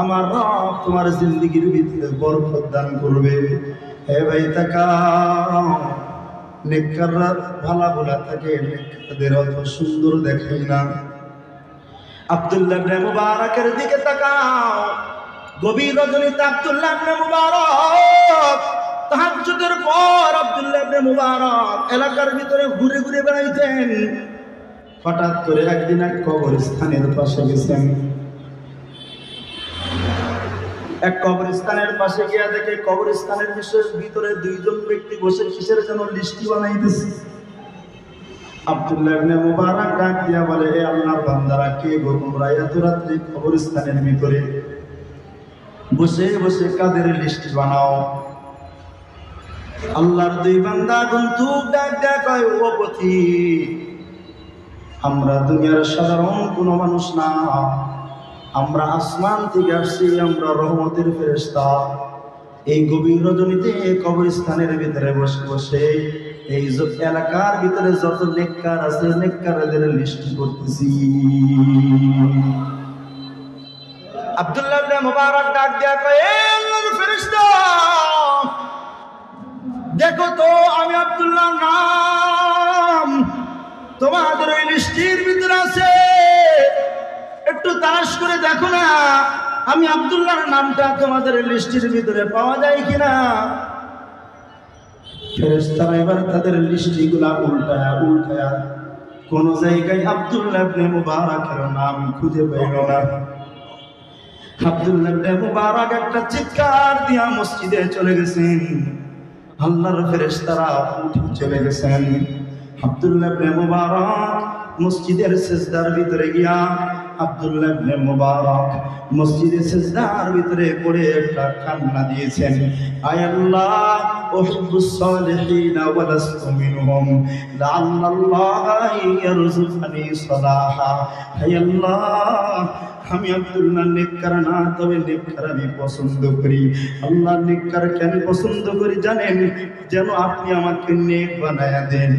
আমার রব তোমার জিন্দেগির ভিতরে বরকত দান করবে। হে ভাই তাকাও, নেককাররা ভালো বলা থাকে, নেককারদের অত সুন্দর দেখাই না। আব্দুল্লাহ ইবনে মুবারকের দিকে তাকাও, গভীর রজনীতে আব্দুল্লাহ ইবনে মুবারক তাহাজ্জুদের পর আব্দুল্লাহ ইবনে মুবারক এলাকার ভিতরে ঘুরে ঘুরে বেড়াইতেন। হঠাৎ করে একদিন এক কবরস্থানের পাশে গেছেন, এক কবরস্থানের পাশে গিয়া দেখে কবরস্থানের ভিতরে 2 জন ব্যক্তি বসে কিসের যেন লিস্টি বানাইতেছে। আব্দুল্লাহ ইবনে মুবারক ডাক দিয়া বলে, হে আল্লাহর বান্দারা, কে গো তোমরা এত রাত্রে কবরস্থানের ভিতরে বসে বসে কাদের লিস্টি বানাও? আল্লাহর 2 বান্দা গন্তুক ডাক দেয়া কয়, ও পথি, আমরা দুনিয়ার সাধারণ কোনো মানুষ না, আমরা আসমান থেকে আসছি, আমরা রহমতের ফেরেশতা। এই গভীর রজনীতে কবরস্থানের ভিতরে বসে বসে এই এলাকার ভিতরে যত নেককার আছে নেককারদের লিস্ট করতেছি। আব্দুল্লাহ ইবনে মুবারক ডাক দেয়া কয়, এ আল্লাহর ফেরেশতা, দেখো তো আমি আব্দুল্লাহর নাম তোমাদের ওই লিস্টির ভিতরে আছে, একটু তালাশ করে দেখো না আমি আব্দুল্লাহর নামটা তোমাদের লিস্টির ভিতরে পাওয়া যায় কিনা। ফেরেশতারা এবার তাদের লিস্টিগুলা উল্টায়া উল্টায়া কোন জায়গায় আব্দুল্লাহ ইবনে মুবারকের নাম খুঁজে পেল না। আব্দুল্লাহ ইবনে মুবারক একটা চিৎকার দিয়া মসজিদে চলে গেছেন, আল্লাহর ফেরেশতারা উঠে চলে গেছেন। আব্দুল্লাহ ইবনে মুবারক মসজিদের সিজদার ভিতরে গিয়া আব্দুল্লাহ ইবনে মুবারক মসজিদের সিজদার ভিতরে পড়ে একটা কান্না দিয়েছেন, আয় আল্লাহ উহিব্বুস সালিহিন ওয়া লাস্তু মিনহুম লাআল্লাল্লাহ ইয়ারযুকুনি সালাহা। হে আল্লাহ, আমি আব্দুল্লাহ নেককার না, তবে নেককার আমি পছন্দ করি। আল্লাহ নেককার কেন পছন্দ করি জানেন? যেন আপনি আমাকে নেক বানায়া দেন।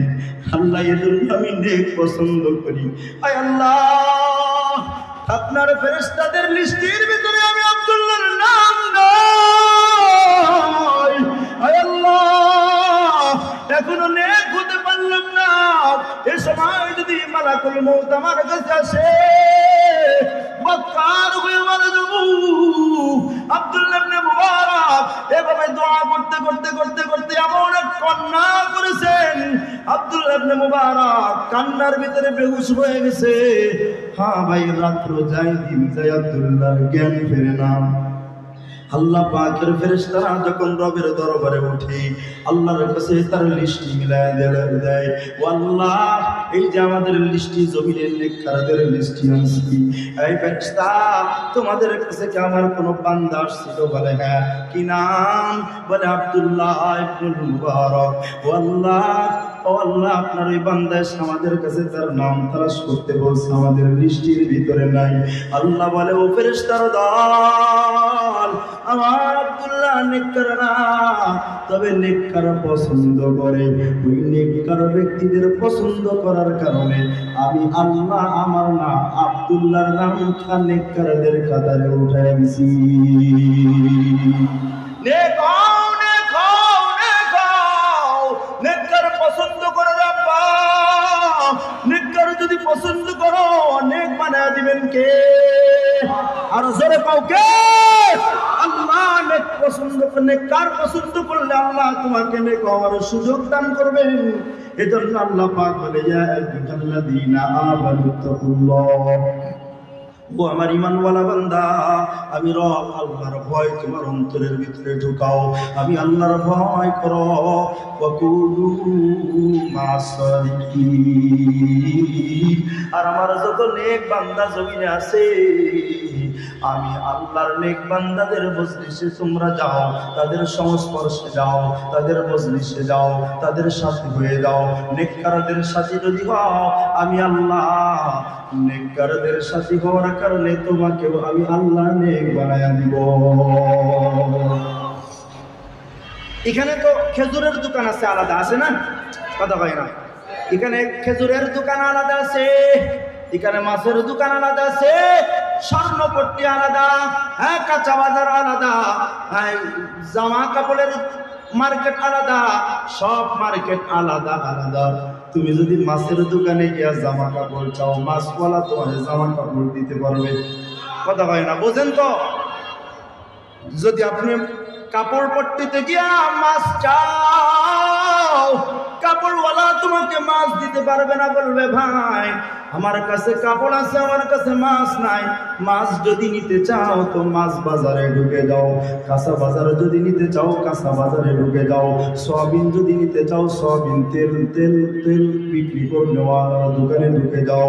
আল্লাহ এজন্য আমি নেক পছন্দ করি। আয় আল্লাহ, আপনার ফেরেশতাদের লিস্টের ভিতরে আমি আব্দুল্লাহর নাম নাই। আয় আল্লাহ, এখনো নেক হতে পারলাম না। এই সময় যদি মালাকুল মউত আমার কাছে আসে, বৎকার হয়ে মারা যাবো। আব্দুল্লাহ ইবনে মুবারক এভাবে দোয়া করতে করতে করতে করতে এমন এক কান্না করেছেন, আব্দুল্লাহ ইবনে মুবারক কান্নার ভিতরে বেহুশ হয়ে গেছে। হ্যাঁ ভাই, রাত্র যাই দিন যাই আব্দুল্লাহর জ্ঞান ফেরে না। আল্লাহ পাকের ফেরেশতারা যখন রবের দরবারে উঠে আল্লাহর কাছে তার লিস্ট মিলায় দেয়, ও আল্লাহ, এই যে আমাদের লিস্টি জমিনের নেককারদের লিস্টি আনছি, এই ফেরেশতা তোমাদের কাছে কি আমার কোনো বান্দা আসছিল? বলে হ্যাঁ। কি নাম? বলে আব্দুল্লাহ ইবনুল মুবারক। ও আল্লাহ, ও আল্লাহ, আপনার ওই বান্দা এসে আমাদের কাছে তার নাম তালাশ করতে বলছে, আমাদের লিস্টির ভিতরে নাই। আল্লাহ বলে, ও ফেরেশতার দল, আমার আব্দুল্লাহ নেককার না, তবে নেককার পছন্দ করে। ওই নেককার ব্যক্তিদের পছন্দ করার কারণে আমি আল্লাহ আমার না আব্দুল্লাহর নাম নেককারদের কাতারে উঠায় দিছি। নেককার পছন্দ করে রাব্বা, নেককার যদি পছন্দ করো নেক বানায় দিবেন কে? আর জোরে পাও কে? আল্লাহ। নেক পছন্দ করে, নেককার পছন্দ করলে আল্লাহ তোমাকে নেক হওয়ার সুযোগ দান করবেন। এজন্য আল্লাহ পাক বলে, ইয়া আইয়ুহাল্লাযীনা আমানু তাকুল্লাহ, ও আমার ঈমানওয়ালা বান্দা, আমি রব আল্লাহর ভয় তোমার অন্তরের ভিতরে ঢুকাও, আমি আল্লাহর ভয় করো। ওয়াকুলু মা'আস সাদিকিন। আর আমার যত নেক বান্দা জমিনে আছে, আমি আল্লাহর নেক বান্দাদের মজলিসে তোমরা যাও, তাদের সংস্পর্শে যাও, তাদের মজলিসে যাও, তাদের সাথী হয়ে যাও। নেককারদের সাথী যদি হও, আমি আল্লাহ নেককারদের সাথী হওয়ার কারণে তোমাকে আমি আল্লাহ নেক বানায়া দিব। এখানে তো খেজুরের দোকান আছে, আলাদা আছে না? কথা কয় না? এখানে খেজুরের দোকান আলাদা আছে, এখানে মাছের দোকান আলাদা আছে, স্বর্ণপট্টি আলাদা, হ্যাঁ, কাঁচা বাজার আলাদা, হ্যাঁ, জামা কাপড়ের মার্কেট আলাদা, সব মার্কেট আলাদা আলাদা। তুমি যদি মাছের দোকানে গিয়া জামা কাপড় চাও, মাছওয়ালা তোমার জামা কাপড় দিতে পারবে। কথা হয় না? বোঝেন তো? যদি আপনি কাপড় পট্টিতে গিয়া মাছ চাও, কাপড়ওয়ালা তোমাকে মাছ দিতে পারবে না, বলবে ভাই আমার কাছে কাপড় আছে, আমার কাছে মাছ নাই। মাছ যদি নিতে চাও তো মাছ বাজারে ঢুকে যাও, কাঁচা বাজারে যদি নিতে চাও কাঁচা বাজারে ঢুকে যাও, সয়াবিন যদি নিতে চাও সয়াবিন তেল তেল তেল বিক্রি করে নেওয়ার দোকানে ঢুকে যাও।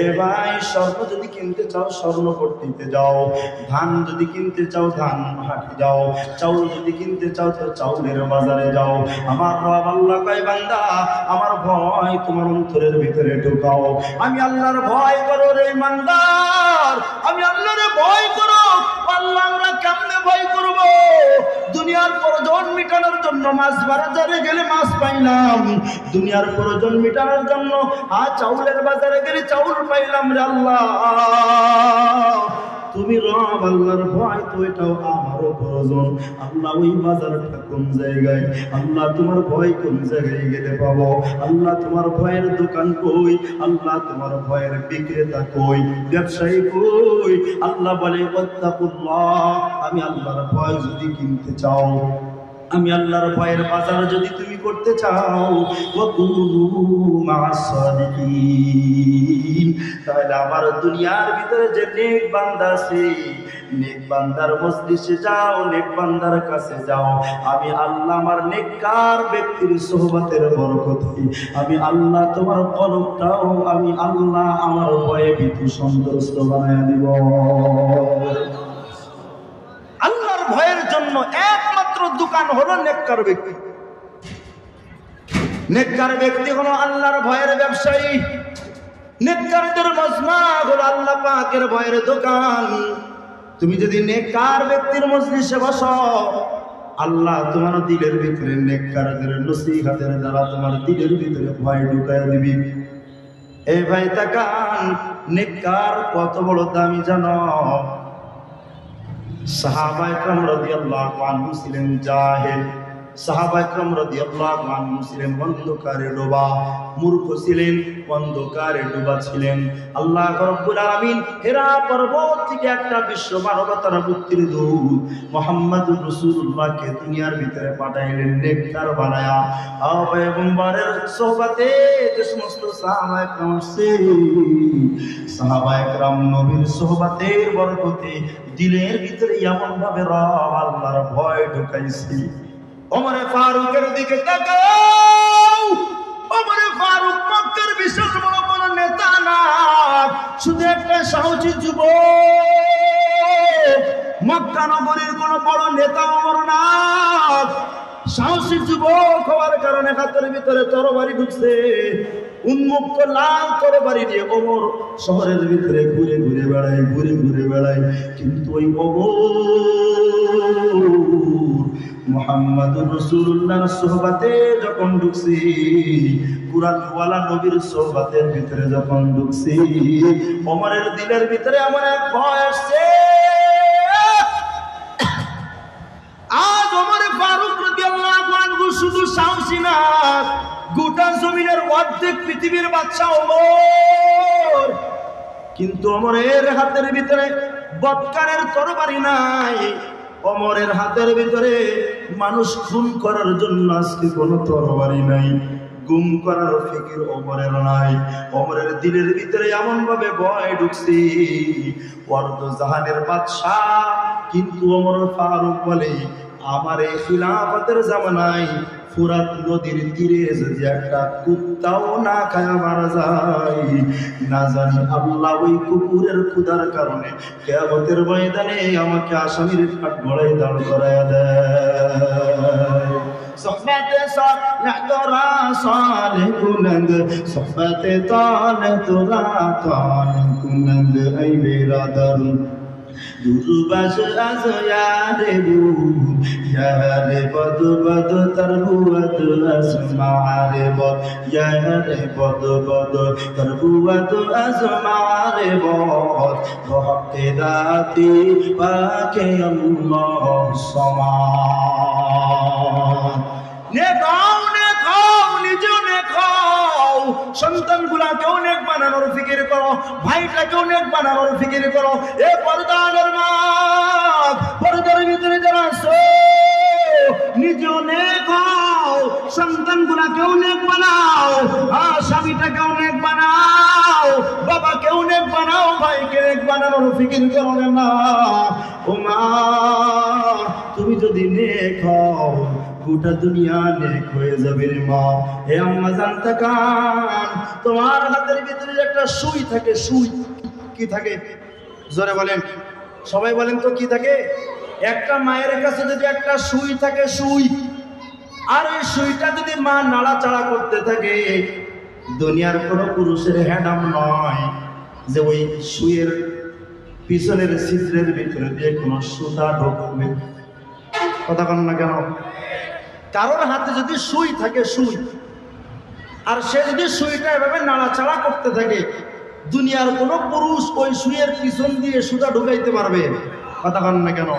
এ ভাই স্বর্ণ যদি কিনতে চাও স্বর্ণপট্টিতে যাও, ধান যদি কিনতে চাও ধান হাটে যাও, চাউল যদি কিনতে চাও তো চাউলের বাজারে যাও। আমার রব আল্লাহ কয়, বান্দা আমার ভয় তোমার অন্তরের ভিতরে ঢুকাও, আমি আল্লাহর ভয় করো রে ইমানদার, আমি আল্লাহরে ভয় করো। আল্লাহ আমরা কেমনে ভয় করব? দুনিয়ার প্রয়োজন মিটানোর জন্য মাছ বাজারে গেলে মাছ পাইলাম, দুনিয়ার প্রয়োজন মিটানোর জন্য চাউলের বাজারে গেলে চাউল পাইলাম রে আল্লাহ। তুমি রব আল্লাহর ভয় তো এটাও আমারও প্রয়োজন। আল্লাহ ওই বাজারটা কোন জায়গায়? আল্লাহ তোমার ভয় কোন জায়গায় গেলে পাবো? আল্লাহ তোমার ভয়ের দোকান কই? আল্লাহ তোমার ভয়ের বিক্রেতা কই? ব্যবসায়ী কই? আল্লাহ বলে ওয়াত্তাকুল্লাহ, আমি আল্লাহর ভয় যদি কিনতে চাও, আমি আল্লাহর ভয়ের বাজার যদি তুমি করতে চাও, ওয়াকুনু মা'আস সাদিকিন, তাহলে আমার দুনিয়ার ভিতরে যে নেক বান্দা আছে, নেক বান্দার মজলিসে যাও, নেক বান্দার কাছে যাও। আমি আল্লাহ আমার নেককার ব্যক্তির সোহবতের বরকতে আমি আল্লাহ তোমার কলবটাও আমি আল্লাহ আমার ভয়ে ভীতু সন্তুষ্ট বানায় দিব। আল্লাহর ভয়ের জন্য একমাত্র দোকান হলো নেককার ব্যক্তি। নেককার ব্যক্তি হলো আল্লাহর ভয়ের ব্যবসায়ী। নেককারদের মজমা হলো আল্লাহ পাকের ভয়ের দোকান। তুমি যদি নেককার ব্যক্তির মজলিসে বসো, আল্লাহ তোমার দিলের ভিতরে নেককারদের নসিহতের দ্বারা তোমার দিলের ভিতরে ভয় ঢুকায় দিবি। এই ভাই তাকান, নেককার কত বড় দামি জানো? সাহাবায়ে কেরাম রাদিয়াল্লাহু আনহুম ছিলেন জাহেল, সাহাবা একরাম রাদিয়াল্লাহু আনহুম ছিলেন অন্ধকারে ডোবা, মূর্খ ছিলেন, অন্ধকারে ডোবা ছিলেন। আল্লাহ রাব্বুল আলামিন হেরা পর্বত থেকে একটা বিশ্ব মানবতার মুক্তির দূত মুহাম্মদুর রাসূলুল্লাহকে দুনিয়ার ভিতরে পাঠাইলেন নেককার বানায়া। পয়গম্বরের সোহবতে যে সমস্ত সাহাবা একরাম আছে, সাহাবা একরাম নবীর সোহবতের বরকতে দিলের ভিতরে এমন ভাবে রব আল্লাহর ভয় ঢুকাইছে। ওমরে ফারুকের দিকে তাকাও, ওমরে ফারুক মক্কার বিশাল বড় কোনো নেতা না, শুধু একটা সাহসী যুবক। মক্কা নগরীর কোনো বড় নেতা ওমর না, সাহসী যুবক হওয়ার কারণে হাতের ভিতরে তরবারি ঢুকছে। উন্মুক্ত লাল তরবারি নিয়ে ওমর শহরের ভিতরে ঘুরে ঘুরে বেড়ায়, ঘুরে ঘুরে বেড়ায়। কিন্তু ওই ওমর মুহাম্মদুর রাসূলুল্লাহর সোহবতে যখন ঢুকছি, কুরআনওয়ালা নবীর সোহবতের ভিতরে যখন ঢুকছি, ওমরের দিলের ভিতরে এমন এক ভয় আসছে। আজ ওমর ফারুক রাদিয়াল্লাহু আনহু শুধু সাহসী না, গোটা জমিনের অর্ধেক পৃথিবীর বাদশা ওমর। কিন্তু ওমরের হাতের ভিতরে বদকারের তরবারি নাই, ওমরের হাতের ভিতরে মানুষ খুন করার জন্য আজকে কোনো তরবারি নাই, গুম করার ফিকির ওমরের নাই। ওমরের দিলের ভিতরে এমন ভাবে ভয় ঢুকছে, অর্ধ জাহানের বাদশা। কিন্তু ওমর ফারুক বলে, আমার এই খিলাফতের জামানায় ফুরাত নদীর তীরে যদি একটা কুত্তাও না খায় মারা যায়, না জানি আল্লাহ ওই কুকুরের ক্ষুধার কারণে কিয়ামতের ময়দানে আমাকে আসামির কাঠ গড়ায় দাঁড় করায়া দেয়। صحبت صالح ترى صالح کنند، صحبت طالح ترى طالح کنند. ای برادر دور باش از یاد بود، یاد بد بد تر بود از معرفت، یاد بد بد تر بود از معرفت. با حق ذاتی پاک الله الصمد. নেকাও নেকাও, নিজেও নেকাও, সন্তানগুলাকেও নেক বানানোর ফিকির করো, ভাইটাকেও নেক বানানোর ফিকির করো। এ পর্দার মা, পর্দার ভিতরে যারা আছো, নিজেও নেক হও, সন্তানগুলাকেও নেক বানাও, স্বামীটাকেও নেক বানাও, বাবাকেও নেক বানাও, ভাইকে নেক বানানোর ফিকির করো রে মা। ও মা, তুমি যদি নেক হও, গোটা দুনিয়া নেক হয়ে যাবে রে মা। হে আম্মা জান তাকান, তোমার হাতের ভিতরে একটা সুই থাকে, সুই কি থাকে জোরে বলেন, সবাই বলেন তো কি থাকে? একটা মায়ের কাছে যদি একটা সুই থাকে, সুই, আর এই সুইটা যদি মা নাড়াচাড়া করতে থাকে, দুনিয়ার কোনো পুরুষের হ্যাডাম নয় যে ওই সুইয়ের পিছনের ছিদ্রের ভিতরে দিয়ে কোনো সুতা ঢোকাবে। কথা বলেন না কেন? কারোর হাতে যদি সুই থাকে, সুই, আর সে যদি সুইটা এভাবে নাড়াচাড়া করতে থাকে, দুনিয়ার কোনো পুরুষ ওই সুইয়ের পিছন দিয়ে সুতা ঢুকাইতে পারবে? কথা বলেন না কেন?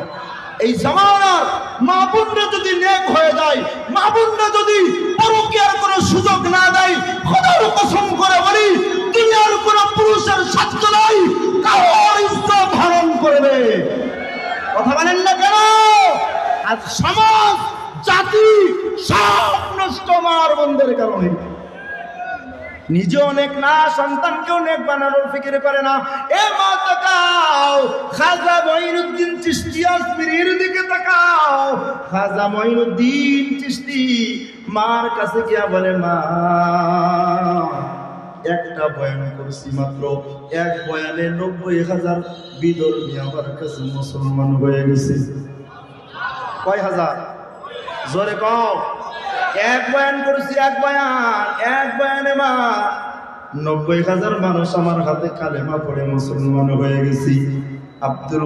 এই জামানার মা বোনরা যদি নেক হয়ে যায়, মা বোনরা যদি পরকীয়ার কোনো সুযোগ না দেয়, খোদার কসম করে বলি, দুনিয়ার কোনো পুরুষের সাধ্য নাই কারোর ইজ্জত ধারণ করবে। কথা বলেন না কেন? আজ সমাজ, জাতি সব নষ্ট মার বন্ধের কারণে। নিজে অনেক না, সন্তানকেও নেক বানানোর ফিকির করে না। এ মা তাকাও, খাজা মঈনুদ্দিন চিশতি আজমিরির দিকে তাকাও। খাজা মঈনুদ্দিন চিশতি মার কাছে গিয়া বলে, মা একটা বয়ান করছি মাত্র, এক বয়ানে 90,000 বিধর্মী আমার কাছে মুসলমান হয়ে গেছে। কয় হাজার? জোরে কও। এক বয়ান করেছি, এক বয়ানে মা 90,000 মানুষ আমার হাতে কালেমা পড়ে মুসলমান হয়ে গেছি। আব্দুল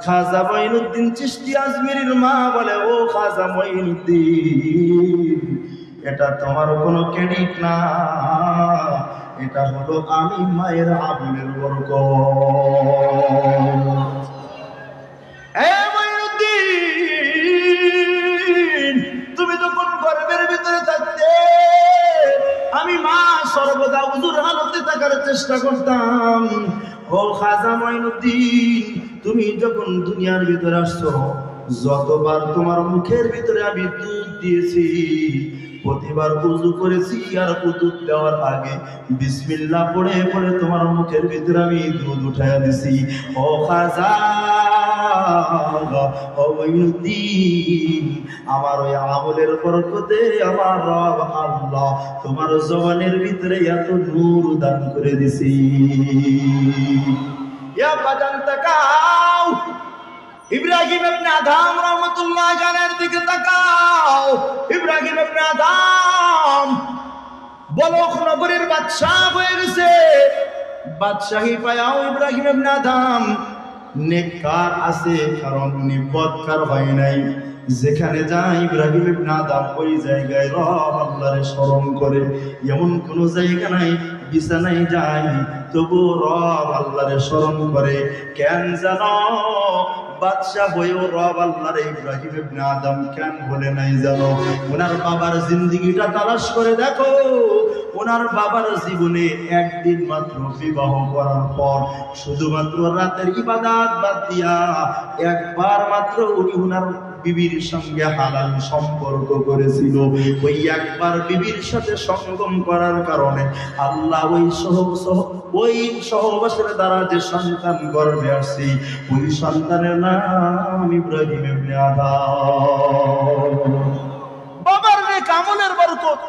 খাজা মঈনুদ্দিন চিশতি আজমিরির মা বলে, ও খাজা মঈনুদ্দিন, এটা তোমার কোনো ক্রেডিট না, এটা হলো আমি মায়ের আমলের বরকত। তুমি তো হুজুর হালতে থাকার চেষ্টা করতাম। ও খাজা মঈনুদ্দিন, তুমি যখন দুনিয়ার ভিতরে আসছো, যতবার তোমার মুখের ভিতরে আমি দুধ দিয়েছি, প্রতিবার উযু করেছি, আর উযু দেওয়ার আগে বিসমিল্লাহ পড়ে পড়ে তোমার মুখের ভিতরে আমি দুধ উঠাইয়া দিছি। ও খাজা, ও মঈনুদ্দিন, আমার ওই আমলের বরকতে আমার রব আল্লাহ তোমার জবানের ভিতরে এত নূর দান করে দিছি। ইয়া বাজান তাকাও, ইব্রাহিম ইবনে আদম রাহমাতুল্লাহ আলাইহির দিকে তাকাও। ইব্রাহিম ইবনে আদম বলক নগরীর বাদশা হয়ে গেছে। বাদশাহী পায়াও ইব্রাহিম ইবনে আদম নেককার আছে, কারণ উনি বদকার হয় নাই। যেখানে যায় ইব্রাহিম ইবনে আদম ওই জায়গায় রব আল্লাহরে স্মরণ করে। এমন কোন জায়গা নাই বিছানায় যায় তবু রব আল্লাহরে স্মরণ করে। কেন জানো? বাদশাহ হয়েও রব আল্লাহরে ইব্রাহিম ইবনে আদম কেন বলে নাই জানো? ওনার বাবার জিন্দেগিটা তালাশ করে দেখো। ওনার বাবার জীবনে একদিন মাত্র বিবাহ করার পর শুধুমাত্র রাতের ইবাদত বাদ দিয়া একবার মাত্র উনি ওনার বিবির সঙ্গে হালাল সম্পর্ক করেছিল। ওই একবার বিবির সাথে সঙ্গম করার কারণে আল্লাহ ওই সহবাসের দ্বারা যে সন্তান গর্ভে আসছে, ওই সন্তানের নাম ইব্রাহিম ইবনে আদম। বাবার নেক আমলের বরকত।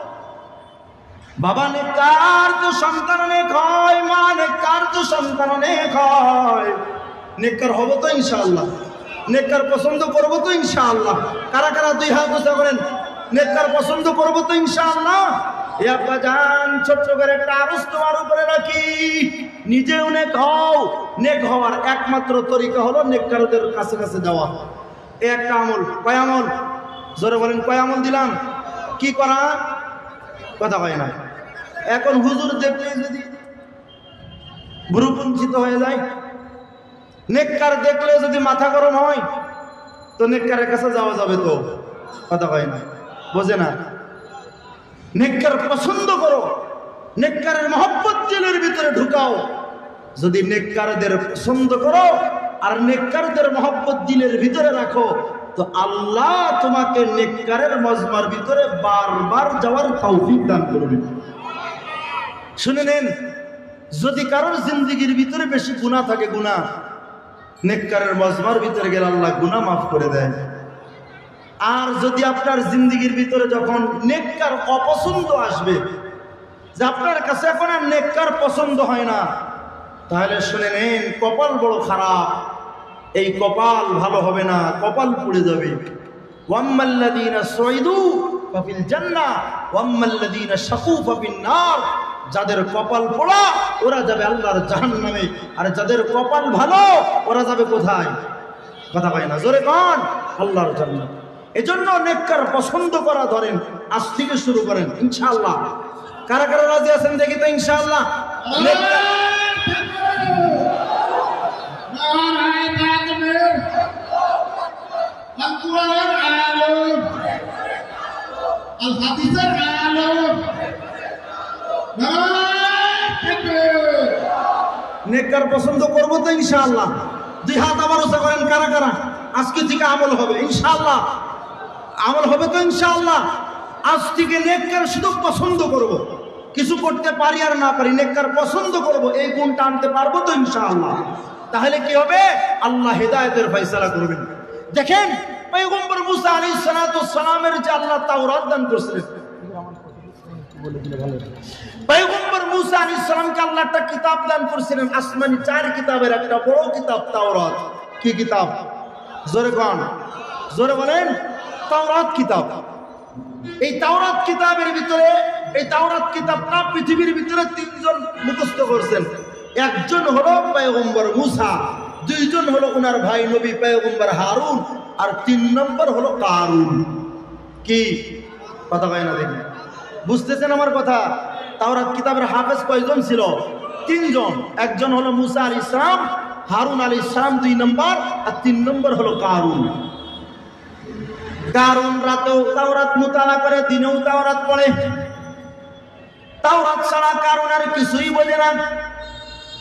বাবা নেককার তো সন্তান নেক হয়, মা নেককার তো সন্তান নেক হয়। নেককার হবো তো ইনশাআল্লাহ, নেককার পছন্দ করবো তো ইনশাআল্লাহ। কারা কারা দুই হাত উঁচা করেন, নেককার পছন্দ করবো তো ইনশাআল্লাহ। এ আব্বা জান, ছোট্ট করে একটা আরজ তোমার উপরে রাখি, নিজেও নেক হও। নেক হওয়ার একমাত্র তরিকা হলো নেককারদের কাছে কাছে যাওয়া। এই একটা আমল। কয় আমল? জোরে বলেন, কয় আমল দিলাম? কি করা? কথা হয় না। এখন হুজুর দেখলে যদি ভ্রুকুঞ্চিত হয়ে যায়, নেককার দেখলে যদি মাথা গরম হয়, তো নেককারের কাছে যাওয়া যাবে তো? কথা হয় না, বোঝে না। নেককার পছন্দ করো, নেককারের মহব্বত দিলের ভিতরে ঢুকাও। যদি নেককারদের পছন্দ করো আর নেককারদের মহব্বত দিলের ভিতরে রাখো, তো আল্লাহ তোমাকে নেককারের মজমার ভিতরে বারবার যাওয়ার তৌফিক দান করবে। শুনে নেন, যদি কারোর জিন্দেগির ভিতরে বেশি গুনাহ থাকে, গুনাহ, নেককারের মজমার ভিতরে গেলে আল্লাহ গুনাহ মাফ করে দেয়। আর যদি আপনার জিন্দেগির ভিতরে যখন নেককার অপছন্দ আসবে, যে আপনার কাছে এখন আর নেককার পছন্দ হয় না, তাহলে শুনে নেন, কপাল বড় খারাপ। এই কপাল ভালো হবে না, কপাল পুড়ে যাবে। ওয়াম্মাল্লাযীনা সুইদু ফাফিল জান্নাহ ওয়াম্মাল্লাযীনা শাকু ফাফিন নার। যাদের কপাল পোড়া ওরা যাবে আল্লাহর জাহান্নামে, আর যাদের কপাল ভালো ওরা যাবে কোথায়? কথা পায় না, জোরে কোন? আল্লাহর জান্নাত। এজন্য নেককার পছন্দ করা ধরেন, আজ থেকে শুরু করেন ইনশাআল্লাহ। কারা কারা রাজি আছেন দেখি তো ইনশাআল্লাহ? নেককার পছন্দ করবো তো ইনশাআল্লাহ। দুই হাত আবার উঁচা করেন। কারা কারা আজকে থেকে আমল হবে ইনশাআল্লাহ? আমল হবে তো ইনশাআল্লাহ? আজ থেকে নেককার শুধু পছন্দ করব, কিছু করতে পারি আর না পারি, নেককার পছন্দ করব, এই গুণটা আনতে পারবো তো ইনশাআল্লাহ? তাহলে কি হবে? আল্লাহ হেদায়েতের ফয়সালা করবেন। দেখেন, পয়গম্বর মুসা আলাইহিস সালাতু ওয়াস সালামের যে আল্লাহ তাওরাত দান করেছিলেন, পয়গম্বর মুসা আলাইহিস সালামকে আল্লাহ একটা কিতাব দান করেছিলেন, আসমানি 4 কিতাবের একটা বড় কিতাব তাওরাত। কি কিতাব? জোরে কোন, জোরে বলেন। তাওরাত কিতাব। এই তাওরাত কিতাবের ভিতরে, এই তাওরাত কিতাবটা পৃথিবীর ভিতরে 3 জন মুখস্থ করছেন। একজন হলো পয়গম্বর মুসা, 2 জন হলো ওনার ভাই নবী পয়গম্বর হারুন, আর 3 নম্বর হলো কারুন। কি কথা কয় না দেখি? বুঝতেছেন আমার কথা? তাওরাত কিতাবের হাফেজ কয়জন ছিল? 3 জন। একজন হলো মুসা আলাইহিস সালাম, হারুন আলাইহিস সালাম 2 নম্বর, আর 3 নম্বর হলো কারুন। কারুন রাতেও তাওরাত মুতালা করে, দিনেও তাওরাত পড়ে। তাওরাত ছাড়া কারণ আর কিছুই বোঝে না।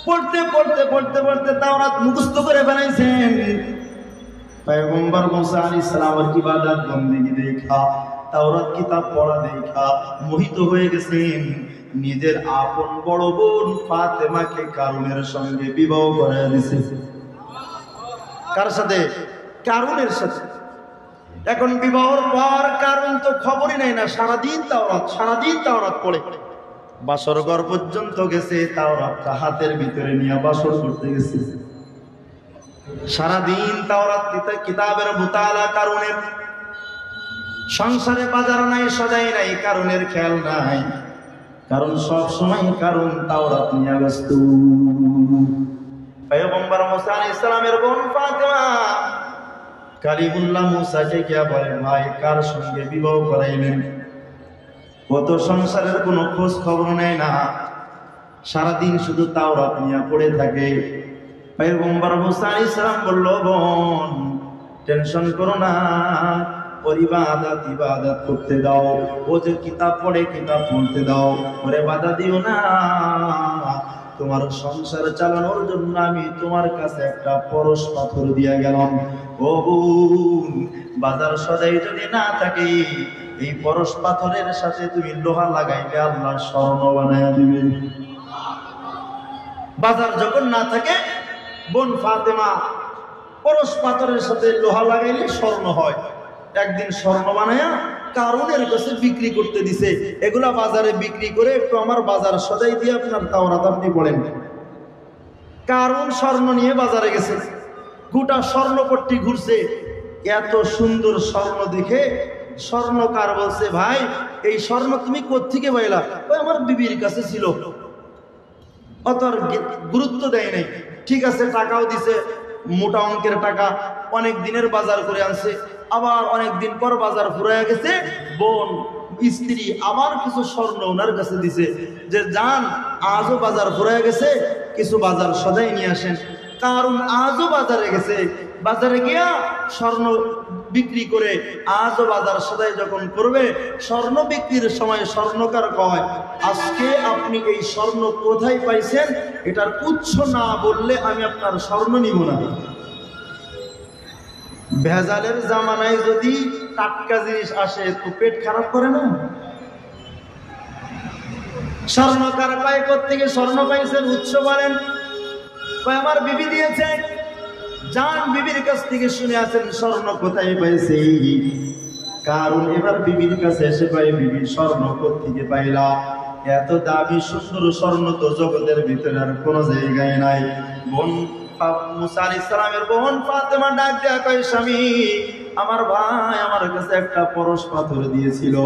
পড়তে পড়তে পড়তে পড়তে তাওরাত মুখস্থ করে ফেলাইছেন। পয়গম্বর মুসা আলাইহিস সালামের ইবাদত বندگی দেখা, তাওরাত কিতাব পড়া দেখা মোহিত হয়ে গেছেন। নিজের আপন বড় বোন ফাতেমাকে কারুনের সঙ্গে বিবাহ করে দিয়েছে। কার সাথে? কারুনের সাথে। এখন বিবাহের পর কারণ তো খবরই নাই না, সারাদিন তাওরাত পড়ে। বাসর ঘর পর্যন্ত গেছে, তাওরাতটা হাতের ভিতরে নিয়ে বাসর করতে গেছে। সারাদিন তাওরাত কিতাবের মুতালা কারণের। সংসারে বাজার নাই, সদাই নাই, কারণের খেয়াল নাই। কারণ সব সময় কারণ তাওরাত নিয়ে ব্যস্ত। পয়গম্বর মুসা আলাইহিস সালামের বোন ফাতেমা কালিমুল্লাহ মুসাকে গিয়া বলে, ভাই কার সঙ্গে বিবাহ করাইলেন? কত সংসারের কোনো খোঁজ খবর নেয় না, সারাদিন শুধু তাওরাত নিয়ে পড়ে থাকে। পয়গম্বর মুসা আলাইহিস সালাম বলল, বোন টেনশন করো না, ওর ইবাদত করতে দাও। ও যে কিতাব পড়ে, কিতাব পড়তে দাও, ওরে বাধা দিও না। তোমার সংসার চালানোর জন্য আমি তোমার কাছে একটা পরশ পাথর দিয়া গেলাম। ও বোন, বাজার সদাই যদি না থাকে, এই পরশ পাথরের সাথে তুমি লোহা লাগাইলে আল্লাহ স্বর্ণ বানায় দিবেন। বাজার যখন না থাকে, বোন ফাতেমা পরশ পাথরের সাথে লোহা লাগাইলে স্বর্ণ হয়। একদিন স্বর্ণ বানায়া কারুনের কাছে বিক্রি করতে দিছে। এগুলা বাজারে বিক্রি করে একটু আমার বাজার সদাই দিয়ে আপনার তাওরাত আপনি পড়েন। কারুন স্বর্ণ নিয়ে বাজারে গেছে, গোটা স্বর্ণপট্টি ঘুরছে। এত সুন্দর স্বর্ণ দেখে স্বর্ণকার বলছে, ভাই এই স্বর্ণ তুমি কোত্থেকে পাইলা? ওই আমার বিবির কাছে ছিল। অত গুরুত্ব দেয় নাই। ঠিক আছে, টাকাও দিছে, মোটা অঙ্কের টাকা। অনেক দিনের বাজার করে আনছে। আবার অনেক দিন পর বাজার ফুরাইয়া গেছে, বোন স্ত্রী আবার কিছু স্বর্ণ ওনার কাছে দিছে যে যান, আজও বাজার ফুরাইয়া গেছে, কিছু বাজার সদাই নিয়ে আসেন। কারণ আজও বাজারে গেছে, বাজারে গিয়া স্বর্ণ বিক্রি করে আজও বাজার সদাই যখন করবে, স্বর্ণ বিক্রির সময় স্বর্ণকার কয়, আজকে আপনি এই স্বর্ণ কোথায় পাইছেন এটার উৎস না বললে আমি আপনার স্বর্ণ নিব না। ভেজালের জামানায় যদি টাটকা জিনিস আসে তো পেট খারাপ করে না? স্বর্ণকার পায় কোত্থেকে স্বর্ণ পাইছেন, উৎস বলেন। আমার বিবি দিয়েছে, যান বিবির কাছ থেকে শুনে আছেন স্বর্ণ কোথায় পাইছে। কারণ এবার বিবির কাছে এসে পাই, বিবি স্বর্ণ কোত্থেকে পাইলা? এত দামি সুন্দর স্বর্ণ তো জগতের ভিতরে আর কোনো জায়গায় নাই। বোন মুসা আলাইহিস সালামের বোন ফাতেমা ডাক দেয়া কয়, স্বামী আমার ভাই আমার কাছে একটা পরশ পাথর দিয়েছিল।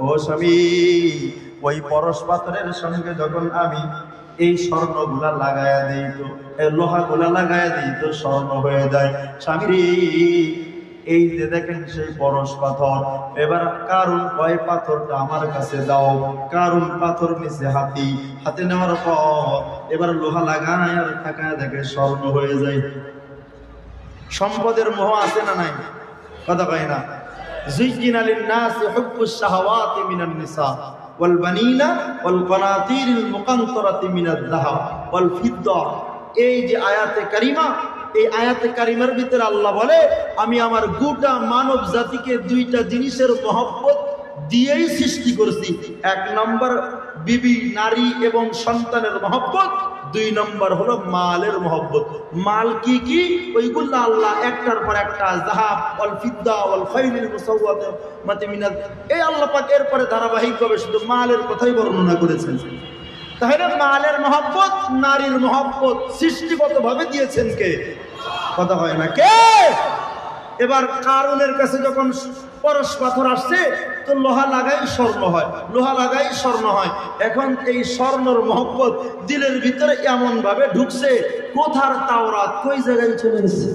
ও স্বামী, ওই পরশ পাথরের সঙ্গে যখন আমি এই স্বর্ণগুলা লাগায়া দিই, তো এই লোহাগুলা লাগায়া দিই তো স্বর্ণ হয়ে যায়। স্বামী রে, এই যে দেখেন সেই পরশ পাথর। এবার কারণ কয় পাথরটা আমার কাছে দাও। কারণ পাথর নিচে হাতে নেওয়ার পর এবার লোহা লাগায় আর থাকায় দেখে স্বর্ণ হয়ে যায়। সম্পদের মোহ আছে না নাই? কথা কয় না? যুজ্জিনা লিন-নাসি হুব্বুশ শাহাওয়াতি মিনান নিসা ওয়াল বানিনা ওয়াল কানাতিরিল মুকানতারাতি মিনাদ যাহাব ওয়াল ফিদ্দা। এই যে আয়াতে কারিমা, এই আয়াতে কারিমার ভিতরে আল্লাহ বলে, আমি আমার গোটা মানব জাতিকে দুইটা জিনিসের মহব্বত দিয়েই সৃষ্টি করছি। এক নম্বর বিবি নারী এবং সন্তানের মহব্বত, দুই নম্বর হলো মালের মহব্বত। মাল কি কি? ওইগুলো আল্লাহ একটার পর একটা, যাহাব ওয়াল ফিদ্দা ওয়াল খাইলিল মুসাওয়ামাতি মিনাল, এই আল্লাহ পাক এরপরে ধারাবাহিকভাবে শুধু মালের কথাই বর্ণনা করেছেন। তাহলে মালের মহব্বত, নারীর মহব্বত সৃষ্টিগতভাবে দিয়েছেন কে? কথা হয় না, কে? এবার কারুনের কাছে যখন পরশ পাথর আসছে, তো লোহা লাগাই স্বর্ণ হয়, লোহা লাগাই স্বর্ণ হয়। এখন এই স্বর্ণর মহব্বত দিলের ভিতরে এমন ভাবে ঢুকছে, কোথার তাওরাত কই জায়গায় চলে গেছে।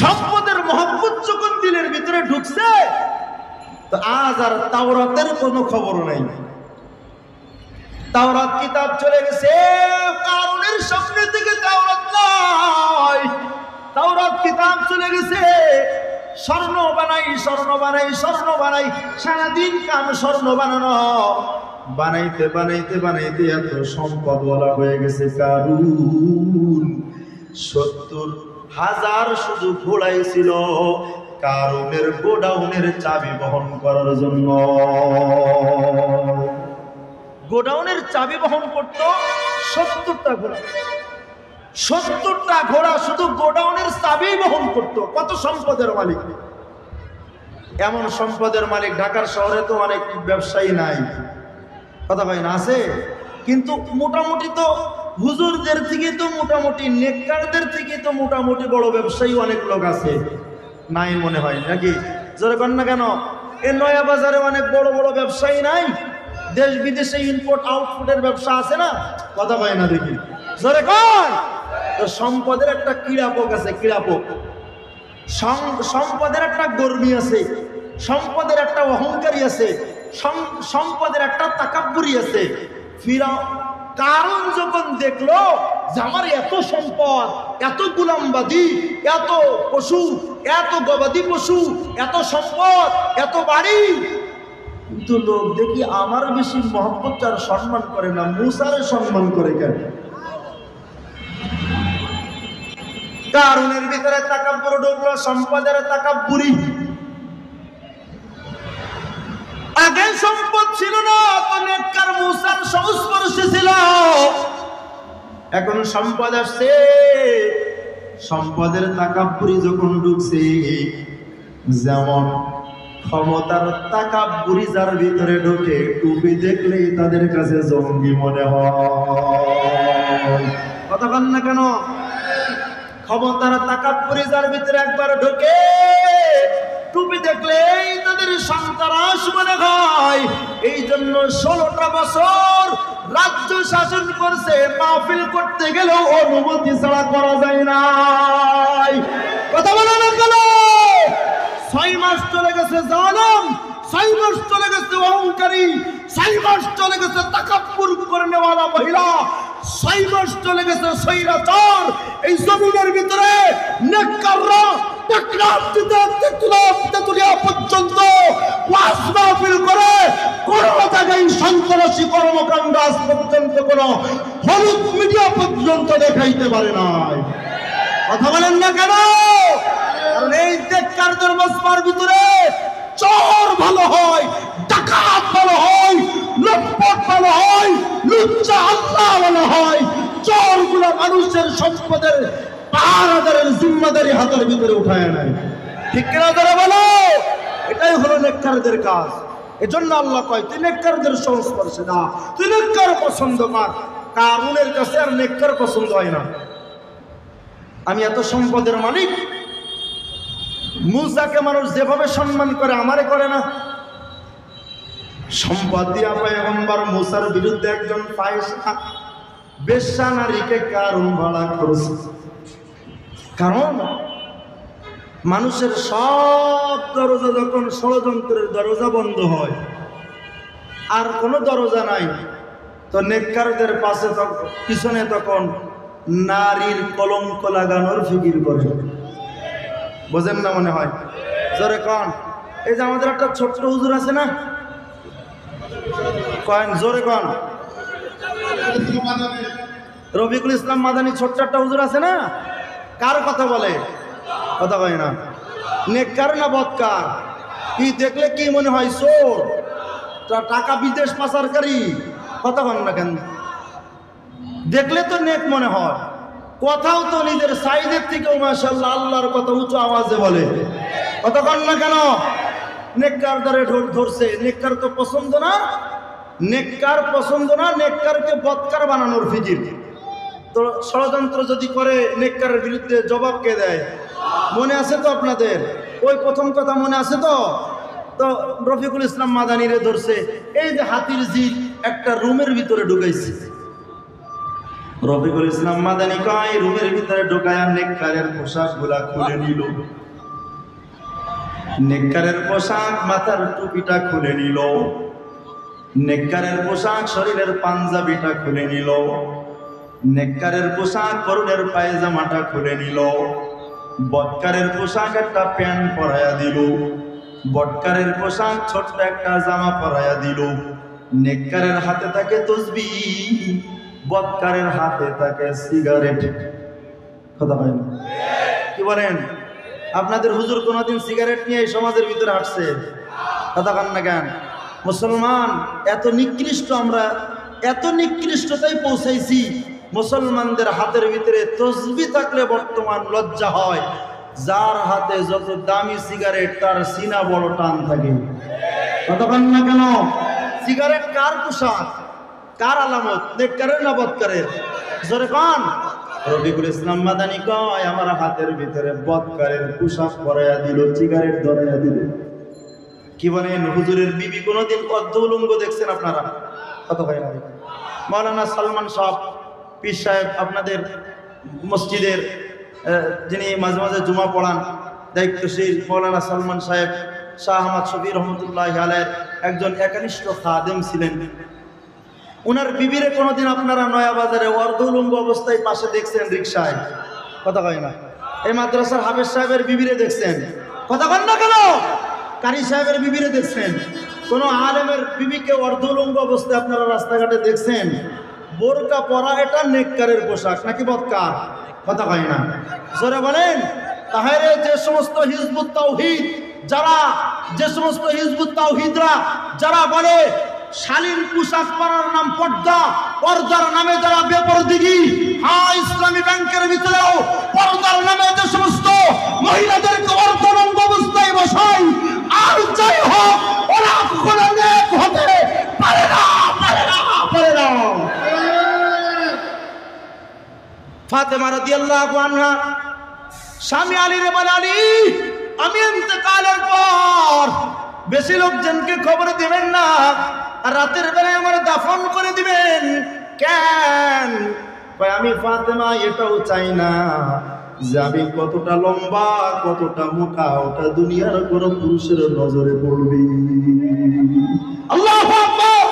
সম্পদের মহব্বত যখন দিলের ভিতরে ঢুকছে, তো আজ আর তাওরাতের কোনো খবর নাই। তাওরাত কিতাব চলে গেছে, কারণের সামনে থেকে তাওরাত নাই। তাওরাত কিতাব চলে গেছে, স্বর্ণ বানাই স্বর্ণ বানাই স্বর্ণ বানাই, সারাদিন কাম স্বর্ণ বানানো। বানাইতে বানাইতে বানাইতে এত সম্পদওয়ালা হয়ে গেছে কারুন। 70,000 শুধু ঘোড়াই ছিল কারুনের গোডাউনের চাবি বহন করার জন্য। গোডাউনের চাবি বহন করত 70টা ঘোড়া। 70টা ঘোড়া শুধু গোডাউনের চাবি বহন করত। কত সম্পদের মালিক! এমন সম্পদের মালিক ঢাকার শহরে তো অনেক ব্যবসায়ী নাই, কথা ভাই না আছে, কিন্তু মোটামুটি তো হুজুরদের থেকে তো মোটামুটি নেককারদের থেকে তো মোটামুটি বড় ব্যবসায়ী অনেক লোক আছে, নাই মনে হয় নাকি? জোরে কন না কেন? এই নয়া বাজারে অনেক বড় বড় ব্যবসায়ী নাই? দেশ বিদেশে ইম্পোর্ট আউটপুটের ব্যবসা আছে না? কথা ভাই না দেখি, জোরে কন। তো সম্পদের একটা ক্রীড়াপক আছে, ক্রীড়াপক। সম্পদের একটা গর্বী আছে, সম্পদের একটা অহংকারী আছে, সম্পদের একটা তাকাব্বুরি আছে। কারণ যখন দেখলো যে আমার এত সম্পদ, এত গুলামবাদী, এত পশু, এত গবাদি পশু, এত সম্পদ, এত বাড়ি, কিন্তু লোক দেখি আমার বেশি মহব্বত আর সম্মান করে না, মুসারে সম্মান করে কেন? কারণের ভিতরে তাকাব্বুর ঢুকলো, সম্পদের তাকাব্বুরি। আগে সম্পদ ছিল না, তো নেককার মুসার সংস্পর্শে ছিল। এখন সম্পদ আসছে, সম্পদের তাকাব্বুরি যখন ঢুকছে, যেমন ক্ষমতার তাকাব্বুরি যার ভিতরে ঢোকে, টুপি দেখলেই তাদের কাছে জঙ্গি মনে হয়। কথা বল না কেন? ক্ষমতার তাকাব্বুরি যার ভিতরে একবার ঢোকে, টুপি দেখলেই তাদের সন্ত্রাস মনে হয়। এই জন্য 16টা বছর রাজ্য শাসন করছে, মাহফিল করতে গেলেও অনুমতি ছাড়া করা যায় না। কথা বলো না কেন? 6 মাস চলে গেছে জালেম, 6 মাস চলে গেছে অহংকারী, 6 মাস চলে গেছে তাকাব্বুর করে নেওয়ালা মহিলা, 6 মাস চলে গেছে স্বৈরাচার। এই জমিনের ভিতরে নেককাররা তেতুলিয়া পর্যন্ত ওয়াজ মাহফিল করে কোন জায়গায় সন্ত্রাসী কর্মকাণ্ড আজ পর্যন্ত কোন হলুদ মিডিয়া পর্যন্ত দেখাইতে পারে নাই। কথা বলেন না কেন? কারণ এই নেককারদের মজমার ভিতরে চোর ভালো হয়, ডাকাত ভালো হয়, লুটপাট ভালো হয়, লুচ্চা আল্লাহ ভালো হয়। চোরগুলা মানুষের সম্পদের পাহারাদারের জিম্মাদারি হাতের ভিতরে উঠায় নাই। ঠিক কিনা যারা বলো? এটাই হলো নেককারদের কাজ। এজন্য আল্লাহ কয় তুই নেককারদের সংস্পর্শে না, তুই নেককার পছন্দ কর। কারুনের কাছে আর নেককার পছন্দ হয় না। আমি এত সম্পদের মালিক, মুসাকে মানুষ যেভাবে সম্মান করে আমারে করে না। সম্পদ দিয়া পয়গম্বর মুসার বিরুদ্ধে একজন ফাহিশা বেশ্যা নারীকে কারণ ভাড়া করেছে। কারণ মানুষের সব দরজা যখন ষড়যন্ত্রের দরজা বন্ধ হয়, আর কোনো দরজা নাই, তো নেককারদের পাশে পিছনে তখন নারীর কলঙ্ক লাগানোর ফিকির করে। বোঝেন না মনে হয়? জোরে কন। এই যে আমাদের একটা ছোট্ট হুজুর আছে না, কয়েন জোরে কন, রফিকুল ইসলাম মাদানী, ছোট্ট একটা হুজুর আছে না, কার কথা বলে? কথা কয় না। নেককার না বদকার? কি দেখলে কি মনে হয়? চোর, টাকা বিদেশ পাচারকারী। কথা কন না কেন? দেখলে তো নেক মনে হয়। কথাও তো নিজের সাইজের থেকেও মাশাআল্লাহ আল্লাহর কথা উঁচু আওয়াজে বলে। কথা কন না কেন? নেককার দ্বারে ধরছে। নেককার তো পছন্দ না, নেককার পছন্দ না, নেককারকে বদকার বানানোর ফিজির। তো ষড়যন্ত্র যদি করে নেককারের বিরুদ্ধে জবাব কে দেয়? মনে আছে তো আপনাদের? ওই প্রথম কথা মনে আছে তো? তো রফিকুল ইসলাম মাদানীরে ধরছে, এই যে হাতির জিল একটা রুমের ভিতরে ঢুকাইছে। রফিকুল ইসলাম মাদানী কয় রুমের ভিতরে ঢুকায় নেককারের পোশাক গুলা খুলে নিল। নেককারের পোশাক মাথার টুপিটা খুলে নিল, নেককারের পোশাক শরীরের পাঞ্জাবিটা খুলে নিল, নেককারের পোশাক পরনের পায়জামাটা খুলে নিল, বদকারের পোশাক একটা প্যান্ট পরাইয়া দিল, বদকারের পোশাক ছোট্ট একটা জামা পরাইয়া দিল। নেককারের হাতে থাকে তসবিহ, বদকারের হাতে থাকে সিগারেট। কথা বলেন, কি বলেন? আপনাদের হুজুর কোনদিন সিগারেট নিয়ে এই সমাজের ভিতরে হাঁটছে? কথা কান না কেন? মুসলমান এত নিকৃষ্ট, আমরা এত নিকৃষ্টতায় পৌঁছাইছি, মুসলমানদের হাতের ভিতরে তসবিহ থাকলে বর্তমান লজ্জা হয়। যার হাতে যত দামি সিগারেট তার সিনা বড় টান থাকে। কথা কান না কেন? সিগারেট কার পোশাক, কার আলামত? নেককারের না বদকারের? জোরে কান। রফিকুল ইসলাম মাদানী কয় আমার হাতের ভিতরে বদকারের পোশাক পরাইয়া দিল, সিগারেট ধরাইয়া দিল। কি বলেন? হুজুরের বিবি কোনদিন অর্ধ উলঙ্গ দেখছেন আপনারা? কত ভাই না? মাওলানা সালমান সাহেব পীর সাহেব, আপনাদের মসজিদের যিনি মাঝে মাঝে জুমা পড়ান, দায়িত্বশীল মাওলানা সালমান সাহেব শাহ আহমদ শফি রহমতুল্লাহ আলাইহির একজন একনিষ্ঠ খাদেম ছিলেন। উনার বিবিরে কোনোদিন আপনারা নয়া বাজারে অর্ধ উলঙ্গ অবস্থায় পাশে দেখছেন রিক্সায়? কথা কয় না। এই মাদ্রাসার হাফেজ সাহেবের বিবিরে দেখছেন? কথা কন না কেন? কারি সাহেবের বিবিরে দেখছেন? কোন আলেমের বিবিকে অর্ধ উলঙ্গ অবস্থায় আপনারা রাস্তাঘাটে দেখছেন? বোরকা পরা এটা নেককারের পোশাক নাকি বদকার? কথা কয় না। জোরে বলেন। তাহলে যে সমস্ত হিজবুত তাওহীদ যারা, যে সমস্ত হিজবুত তাওহীদরা যারা বলে শালীন পোশাক পরার নাম পর্দা, পর্দার নামে যারা বেপরদিগি, হ্যাঁ ইসলামী ব্যাংকের ভিতরেও পর্দার নামে যে সমস্ত মহিলাদেরকে অর্ধনগ্ন অবস্থায় বসায়, আর যাই হোক ওরা কখনো নেক হতে পারে না, পারে না, পারে না। ফাতেমা রাদিয়াল্লাহু আনহা স্বামী আলীর বলে, আলী আমি ইন্তেকালের পর বেশি লোকজনকে খবর দিবেন না, আর রাতের বেলায় আমার দাফন করে দিবেন। কেন? আমি ফাতেমা এটাও চাই না যে আমি কতটা লম্বা কতটা মোটা ওটা দুনিয়ার কোন পুরুষের নজরে পড়বে। আল্লাহু আকবার।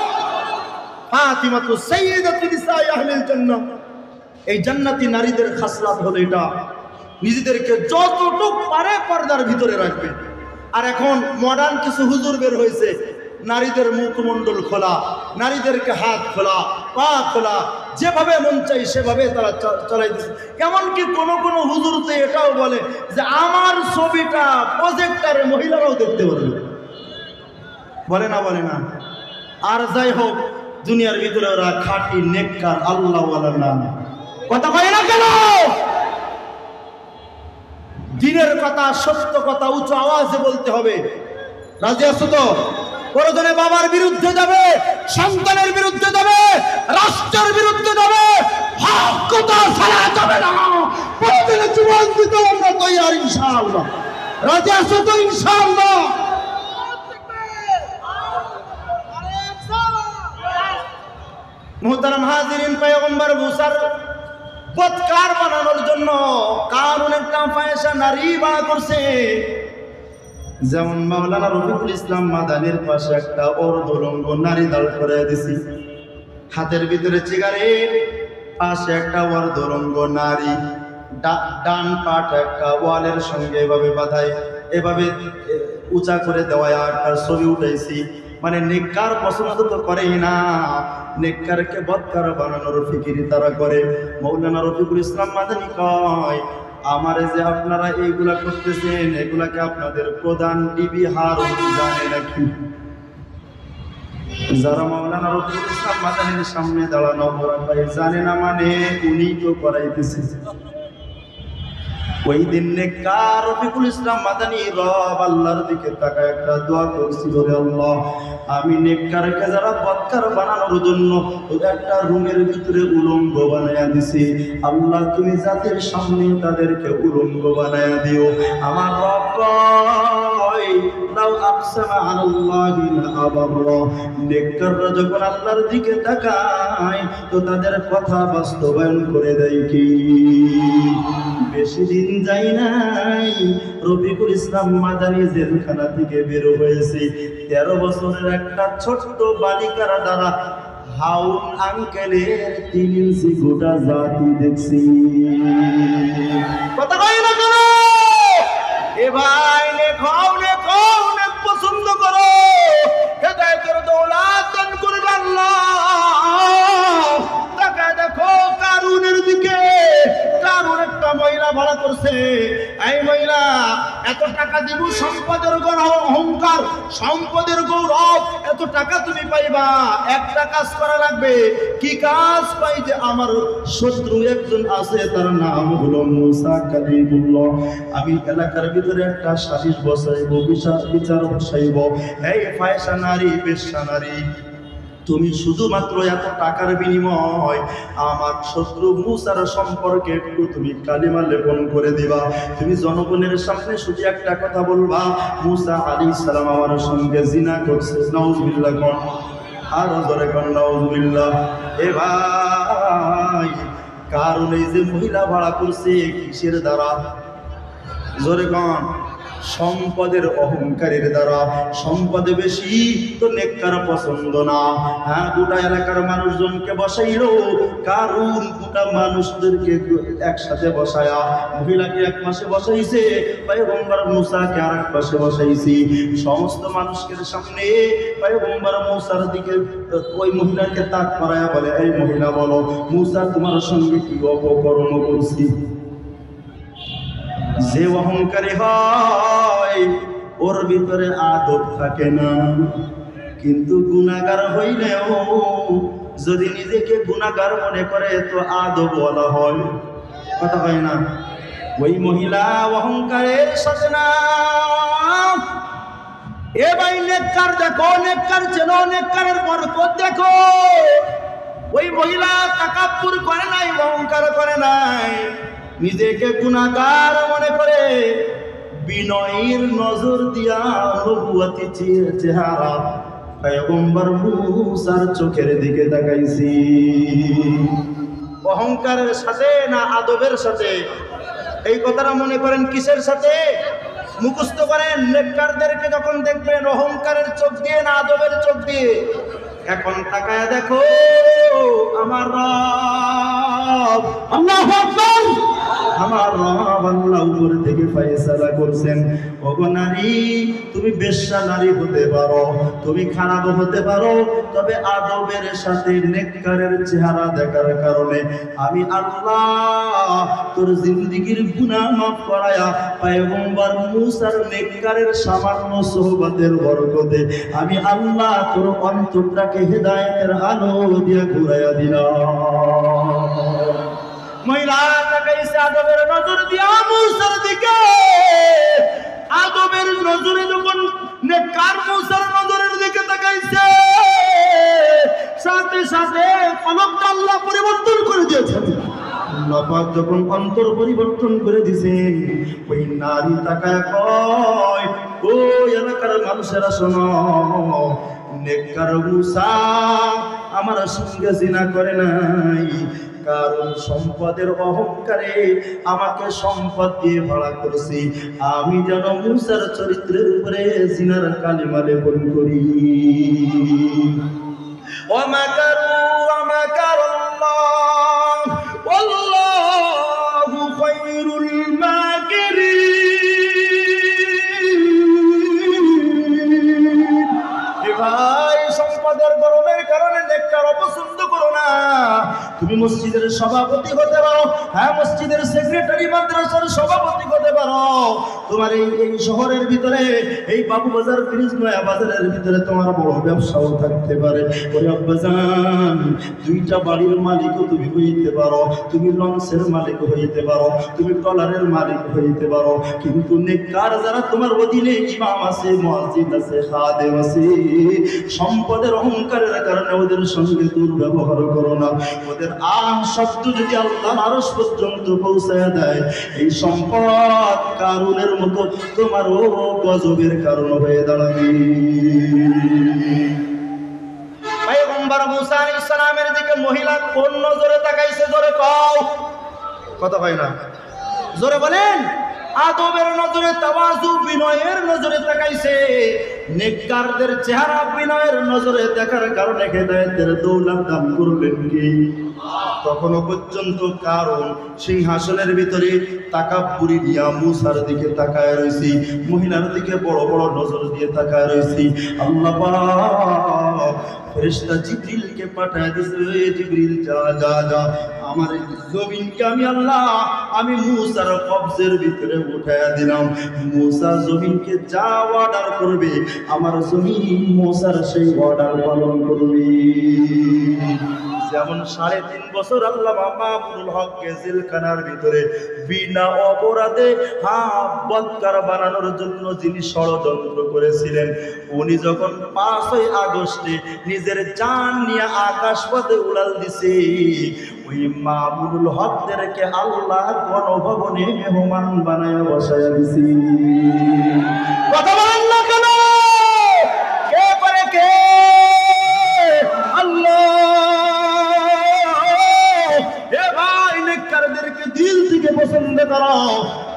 ফাতিমা তো সাইয়্যিদাতু নিসাই আহলিল জান্নাহ। এই জান্নাতি নারীদের খাসলাত হলো এটা, নিজেদেরকে যতটুক পারে পর্দার ভিতরে রাখবে। আর এখন মডার্ন কিছু হুজুর বের হয়েছে, নারীদের মুখমণ্ডল খোলা, নারীদেরকে হাত খোলা, পা খোলা, যেভাবে মন চাই সেভাবে তারা চলাই দিচ্ছে। এমনকি কোনো কোনো হুজুর তো এটাও বলে যে আমার ছবিটা প্রজেক্টরে মহিলারাও দেখতে পারবে। বলে না? বলে না? আর যাই হোক, দুনিয়ার ভিতরে ওরা খাঁটি নেককার আল্লাহওয়ালা নাম। কথা কয় না কেন? দিনের কথা, সত্য কথা উচ্চ আওয়াজে বলতে হবে। রাজি আছো তো? প্রয়োজনে বাবার বিরুদ্ধে যাবে, সন্তানের বিরুদ্ধে যাবে, রাষ্ট্রের বিরুদ্ধে যাবে, হক কথা ছাড়া যাবে না। প্রয়োজনে জীবন দিতে আমরা তৈরি ইনশাআল্লাহ। রাজি আছো তো? ইনশাআল্লাহ। মুহতারাম হাজিরিন, পয়গম্বর মুসার বদকার বানানোর জন্য কারণ একটা পয়সা নারী বাড়া করছে। যেমন মাওলানা রফিকুল ইসলাম মাদানির পাশে একটা অর্ধলঙ্গ নারী দাঁড় করে দিছি, হাতের ভিতরে সিগারেট, পাশে একটা অর্ধলঙ্গ নারী, ডান পাট একটা ওয়ালের সঙ্গে এভাবে বাঁধায়, এভাবে উঁচা করে দেওয়ায় একটা ছবি উঠাইছি। মানে নেককার পছন্দ তো করেই না, নেককারকে বদকার বানানোর ফিকিরি তারা করে। মাওলানা রফিকুল ইসলাম মাদানী কয় আমারে যে আপনারা এইগুলা করতেছেন, এগুলাকে আপনাদের প্রধান ডিবি হারুন জানে নাকি? যারা মাওলানা রফিকুল ইসলাম মাদানীর সামনে দাঁড়ানো ওরা ভাই জানে না, মানে উনি তো করাইতেছে। ওই দিন নেককার রফিকুল ইসলাম মাদানী রব আল্লাহর দিকে তাকায় একটা দোয়া করছিল, রে আল্লাহ আমি নেককারকে যারা বদকার বানানোর জন্য একটা রুমের ভিতরে উলঙ্গ বানায়া দিছি, আল্লাহ তুমি জাতির সামনে তাদেরকে উলঙ্গ বানায়া দিও। আমার রব কয় লাউ আকসামা আলাল্লাহি লা আবাররা, নেককাররা যখন আল্লাহর দিকে তাকায় তো তাদের কথা বাস্তবায়ন করে দেয়। কি বেশি দিন যাই নাই রফিকুল ইসলাম মাদানী জেলখানা থেকে বের হয়েছে। 13 বছরের একটা ছোট্ট বালিকার দ্বারা হাউন আঙ্কেলের 3 ইঞ্চি গোটা জাতি দেখছি। কথা কই না কেন? এ ভাই লেখো পছন্দ করো, হেদায়েতের দৌলত দান করবে আল্লাহ। তাকায় দেখো কারুনের দিকে। কারুন একটা মহিলা ভাড়া করছে। এই মহিলা এত টাকা দিব, সম্পদের অহংকার, সম্পদের গৌরব, এত টাকা তুমি পাইবা, একটা কাজ করা লাগবে। কি কাজ? পাই যে আমার শত্রু একজন আছে, তার নাম হলো মুসা কালিমুল্লাহ। আমি এলাকার ভিতরে একটা সালিশ বসাইব, বিচার বসাইব। এই ফায়সা নারী, বেশ্যা নারী, তুমি শুধুমাত্র এত টাকার বিনিময় আমার শত্রু মুসার সম্পর্কে একটু তুমি কালিমা লেপন করে দিবা। তুমি জনগণের সামনে শুধু একটা কথা বলবা, মুসা আলাইহিস সালাম আমার সঙ্গে জিনা করছে। নাউজুবিল্লাহ কোন, আর জোরে কোন নাউজুবিল্লাহ। এ ভাই, কারণ এই যে মহিলা ভাড়া করছে কিসের দ্বারা? জোরে কোন, সম্পদের অহংকারের দ্বারা। সম্পদে বেশি তো নেককার পছন্দ না। হ্যাঁ, গোটা এলাকার মানুষজনকে বসাইলো কারণ গোটা মানুষদেরকে একসাথে বসায়া মহিলাকে এক পাশে বসাইছে, পয়গম্বর মুসাকে আর এক পাশে বসাইছি। সমস্ত মানুষের সামনে পয়গম্বর মুসার দিকে ওই মহিলাকে তাক করায়া বলে, এই মহিলা বলো, মুসা তোমার সঙ্গে কি অপকর্ম করছি? যে অহংকারী হয় ওর ভিতরে আদব থাকে না, কিন্তু গুনাহগার হইলেও যদি নিজেকে গুনাহগার মনে করে তো আদব বলা হয়। কথা হয় না? ওই মহিলা অহংকারের সাথে না। এ ভাই, নেককার দেখো, নেককার চেনো, নেককারের বরকত দেখো। ওই মহিলা তাকাব্বুর করে নাই, অহংকার করে নাই, নিজেকে গুনাহগার মনে করে বিনয়ের নজর দিয়া নবুয়তি চেহারা পয়গম্বর মুসার চোখের দিকে তাকাইছি। অহংকারের সাথে না আদবের সাথে? এই কথাটা মনে করেন কিসের সাথে? মুখস্থ করেন। নেককারদেরকে যখন দেখবেন অহংকারের চোখ দিয়ে না আদবের চোখ দিয়ে? এখন তাকায়া দেখো আমার রব, আল্লাহু আকবার, আমার রব আল্লাহ উপর থেকে ফয়সালা করছেন। ওগো নারী, তুমি বেশ্যা নারী হতে পারো, তুমি খারাপ হতে পারো, তবে আদবের সাথে নেককারের চেহারা দেখার কারণে আমি আল্লাহ তোর জিন্দেগীর গুনাহ মাফ করায়া পয়গম্বর মুসার নেককারের সামান্য সোহবতের বরকতে আমি আল্লাহ তোর অন্তরটাকে হেদায়েতের আলো দিয়ে ঘুরাইয়া দিলাম। মহিলা তাকাইছে আদবের নজর দিয়া মুসার দিকে। আদবের নজরে যখন নেককার মুসার নজরের দিকে তাকাইছে, সাথে সাথে পলকটা আল্লাহ পরিবর্তন করে দিয়েছেন। আল্লাহ পাক যখন অন্তর পরিবর্তন করে দিয়েছেন, ওই নারী তাকায় কয়, ও এলাকার মানুষেরা শোনো, নেককার মুসা আমার সঙ্গে জিনা করে নাই, কারণ সম্পদের অহংকারে আমাকে সম্পদ দিয়ে ভাড়া করেছি। আমি যেন মুসার চরিত্রের উপরে জিনার কালিমা লেপন করি। ওয়ামাকারু ওয়ামাকারাল্লাহ ওয়াল্লাহু খায়রুল মাকিরিন। ভাই, সম্পদের গরমের কারণে নেককার অপছন্দ করো না। তুমি মসজিদের সভাপতি হতে পারো, হ্যাঁ, মসজিদের সেক্রেটারি, মাদ্রাসার সভাপতি হতে পারো। তোমার এই শহরের ভিতরে, এই বাবু বাজার, ব্রিজ নয়া বাজারের ভিতরে তোমার বড় ব্যবসাও থাকতে পারে। ওরে আব্বাজান, 2টা বাড়ির মালিকও তুমি হইতে পারো, তুমি লঞ্চের মালিক হইতে পারো, তুমি ট্রলারের মালিক হইতে পারো, কিন্তু নেককার যারা তোমার অধীনে ইমাম আছে, মুয়াজ্জিন আছে, খাদেম আছে, সম্পদের অহংকারের কারণে ওদের সঙ্গে দুর্ব্যবহার করো না। ওদের শব্দ যদি আল্লাহর আরশ পর্যন্ত পৌঁছায় দেয়, এই সম্পদ কারুনের মতো তোমারও গজবের কারণ হয়ে দাঁড়াবে। পয়গম্বর মুসা আলাইহিস সালামের দিকে মহিলা কোন নজরে তাকাইছে? জোরে কও। কথা হয় না? জোরে বলেন। আদবের নজরে, তাওয়াজু বিনয়ের নজরে তাকাইছে। নেককারদের চেহারা বিনয়ের নজরে দেখার কারণে হেদায়েতের দৌলত দান করলেন কি? তখনো পর্যন্ত কারণ সিংহাসনের ভিতরে তাকাব্বুরি দিয়া মুসার দিকে তাকায় রইছি, মহিলার দিকে বড় বড় নজর দিয়ে তাকায় রইছি। আল্লাহ পাক ফেরেশতা জিবরিলকে পাঠায় দিয়েছে, জিবরিল যা যা যা আমার জমিনকে আমি আল্লাহ আমি মুসার কবজের ভিতরে উঠায়া দিলাম। মুসা জমিনকে যা অর্ডার করবে আমার জমিন মুসার সেই অর্ডার পালন করবে। যেমন 3.5 বছর আল্লামা মামুনুল হককে জেলখানার ভিতরে বিনা অপরাধে বদকার বানানোর জন্য যিনি ষড়যন্ত্র করেছিলেন, উনি যখন 5ই আগস্টে নিজের জান নিয়ে আকাশপথে উড়াল দিছে, ওই মামুনুল হকদেরকে আল্লাহ গণভবনে মেহমান বানায় বসায় দিছে। কথা বলেন না কেন? কে করে কে? আল্লাহ। দিল থেকে পছন্দ করো,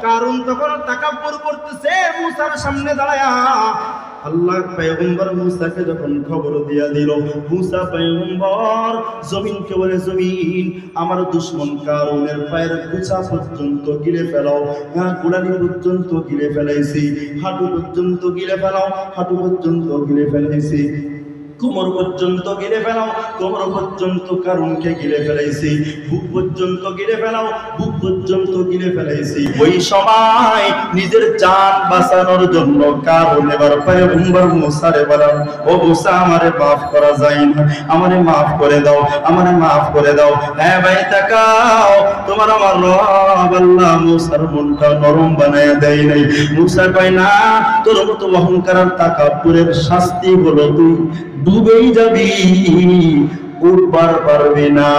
কারণ তখন তাকাব্বুর করতেছে মুসার সামনে দাঁড়ায়া। আল্লাহ পয়গম্বর মুসাকে যখন খবর দিয়া দিল, মুসা পয়গম্বর জমিনকে বলে, জমিন আমার দুশমন কারুনের পায়ের কুচা পর্যন্ত গিলে ফেলাও। গোড়ালি পর্যন্ত গিলে ফেলাইছি, হাঁটু পর্যন্ত গিলে ফেলাও, হাঁটু পর্যন্ত গিলে ফেলাইছি, কোমর পর্যন্ত গিলে ফেলাও, কোমর পর্যন্ত কারুনকে গিলে ফেলাইছি, বুক পর্যন্ত গিলে ফেলাও, বুক পর্যন্ত গিলে ফেলাইছি। ওই সময় নিজের জান বাঁচানোর জন্য কারণ এবার পয়গম্বর মুসারে বলেন, ও মুসা আমারে মাফ করা যায় না, আমারে মাফ করে দাও, আমারে মাফ করে দাও। হ্যাঁ ভাই তাকাও, তোমার আমার রব আল্লাহ মুসার মনটা নরম বানায় দেয় নাই। মুসা কয় না, তোর মতো অহংকার আর তাকাব্বুরের শাস্তি হলো তুই ডুবেই যাবি, উঠবার পারবি না।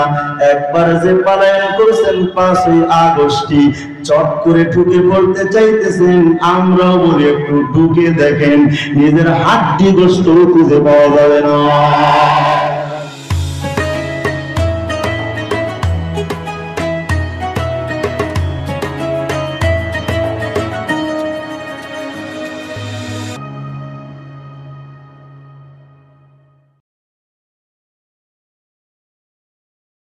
একবার যে পালায়ন করেছেন 5ই আগস্টে, চট করে ঢুকে পড়তে চাইতেছেন, আমরাও বলি একটু ঢুকে দেখেন, নিজের হাড্ডি গোস্ত খুঁজে পাওয়া যাবে না।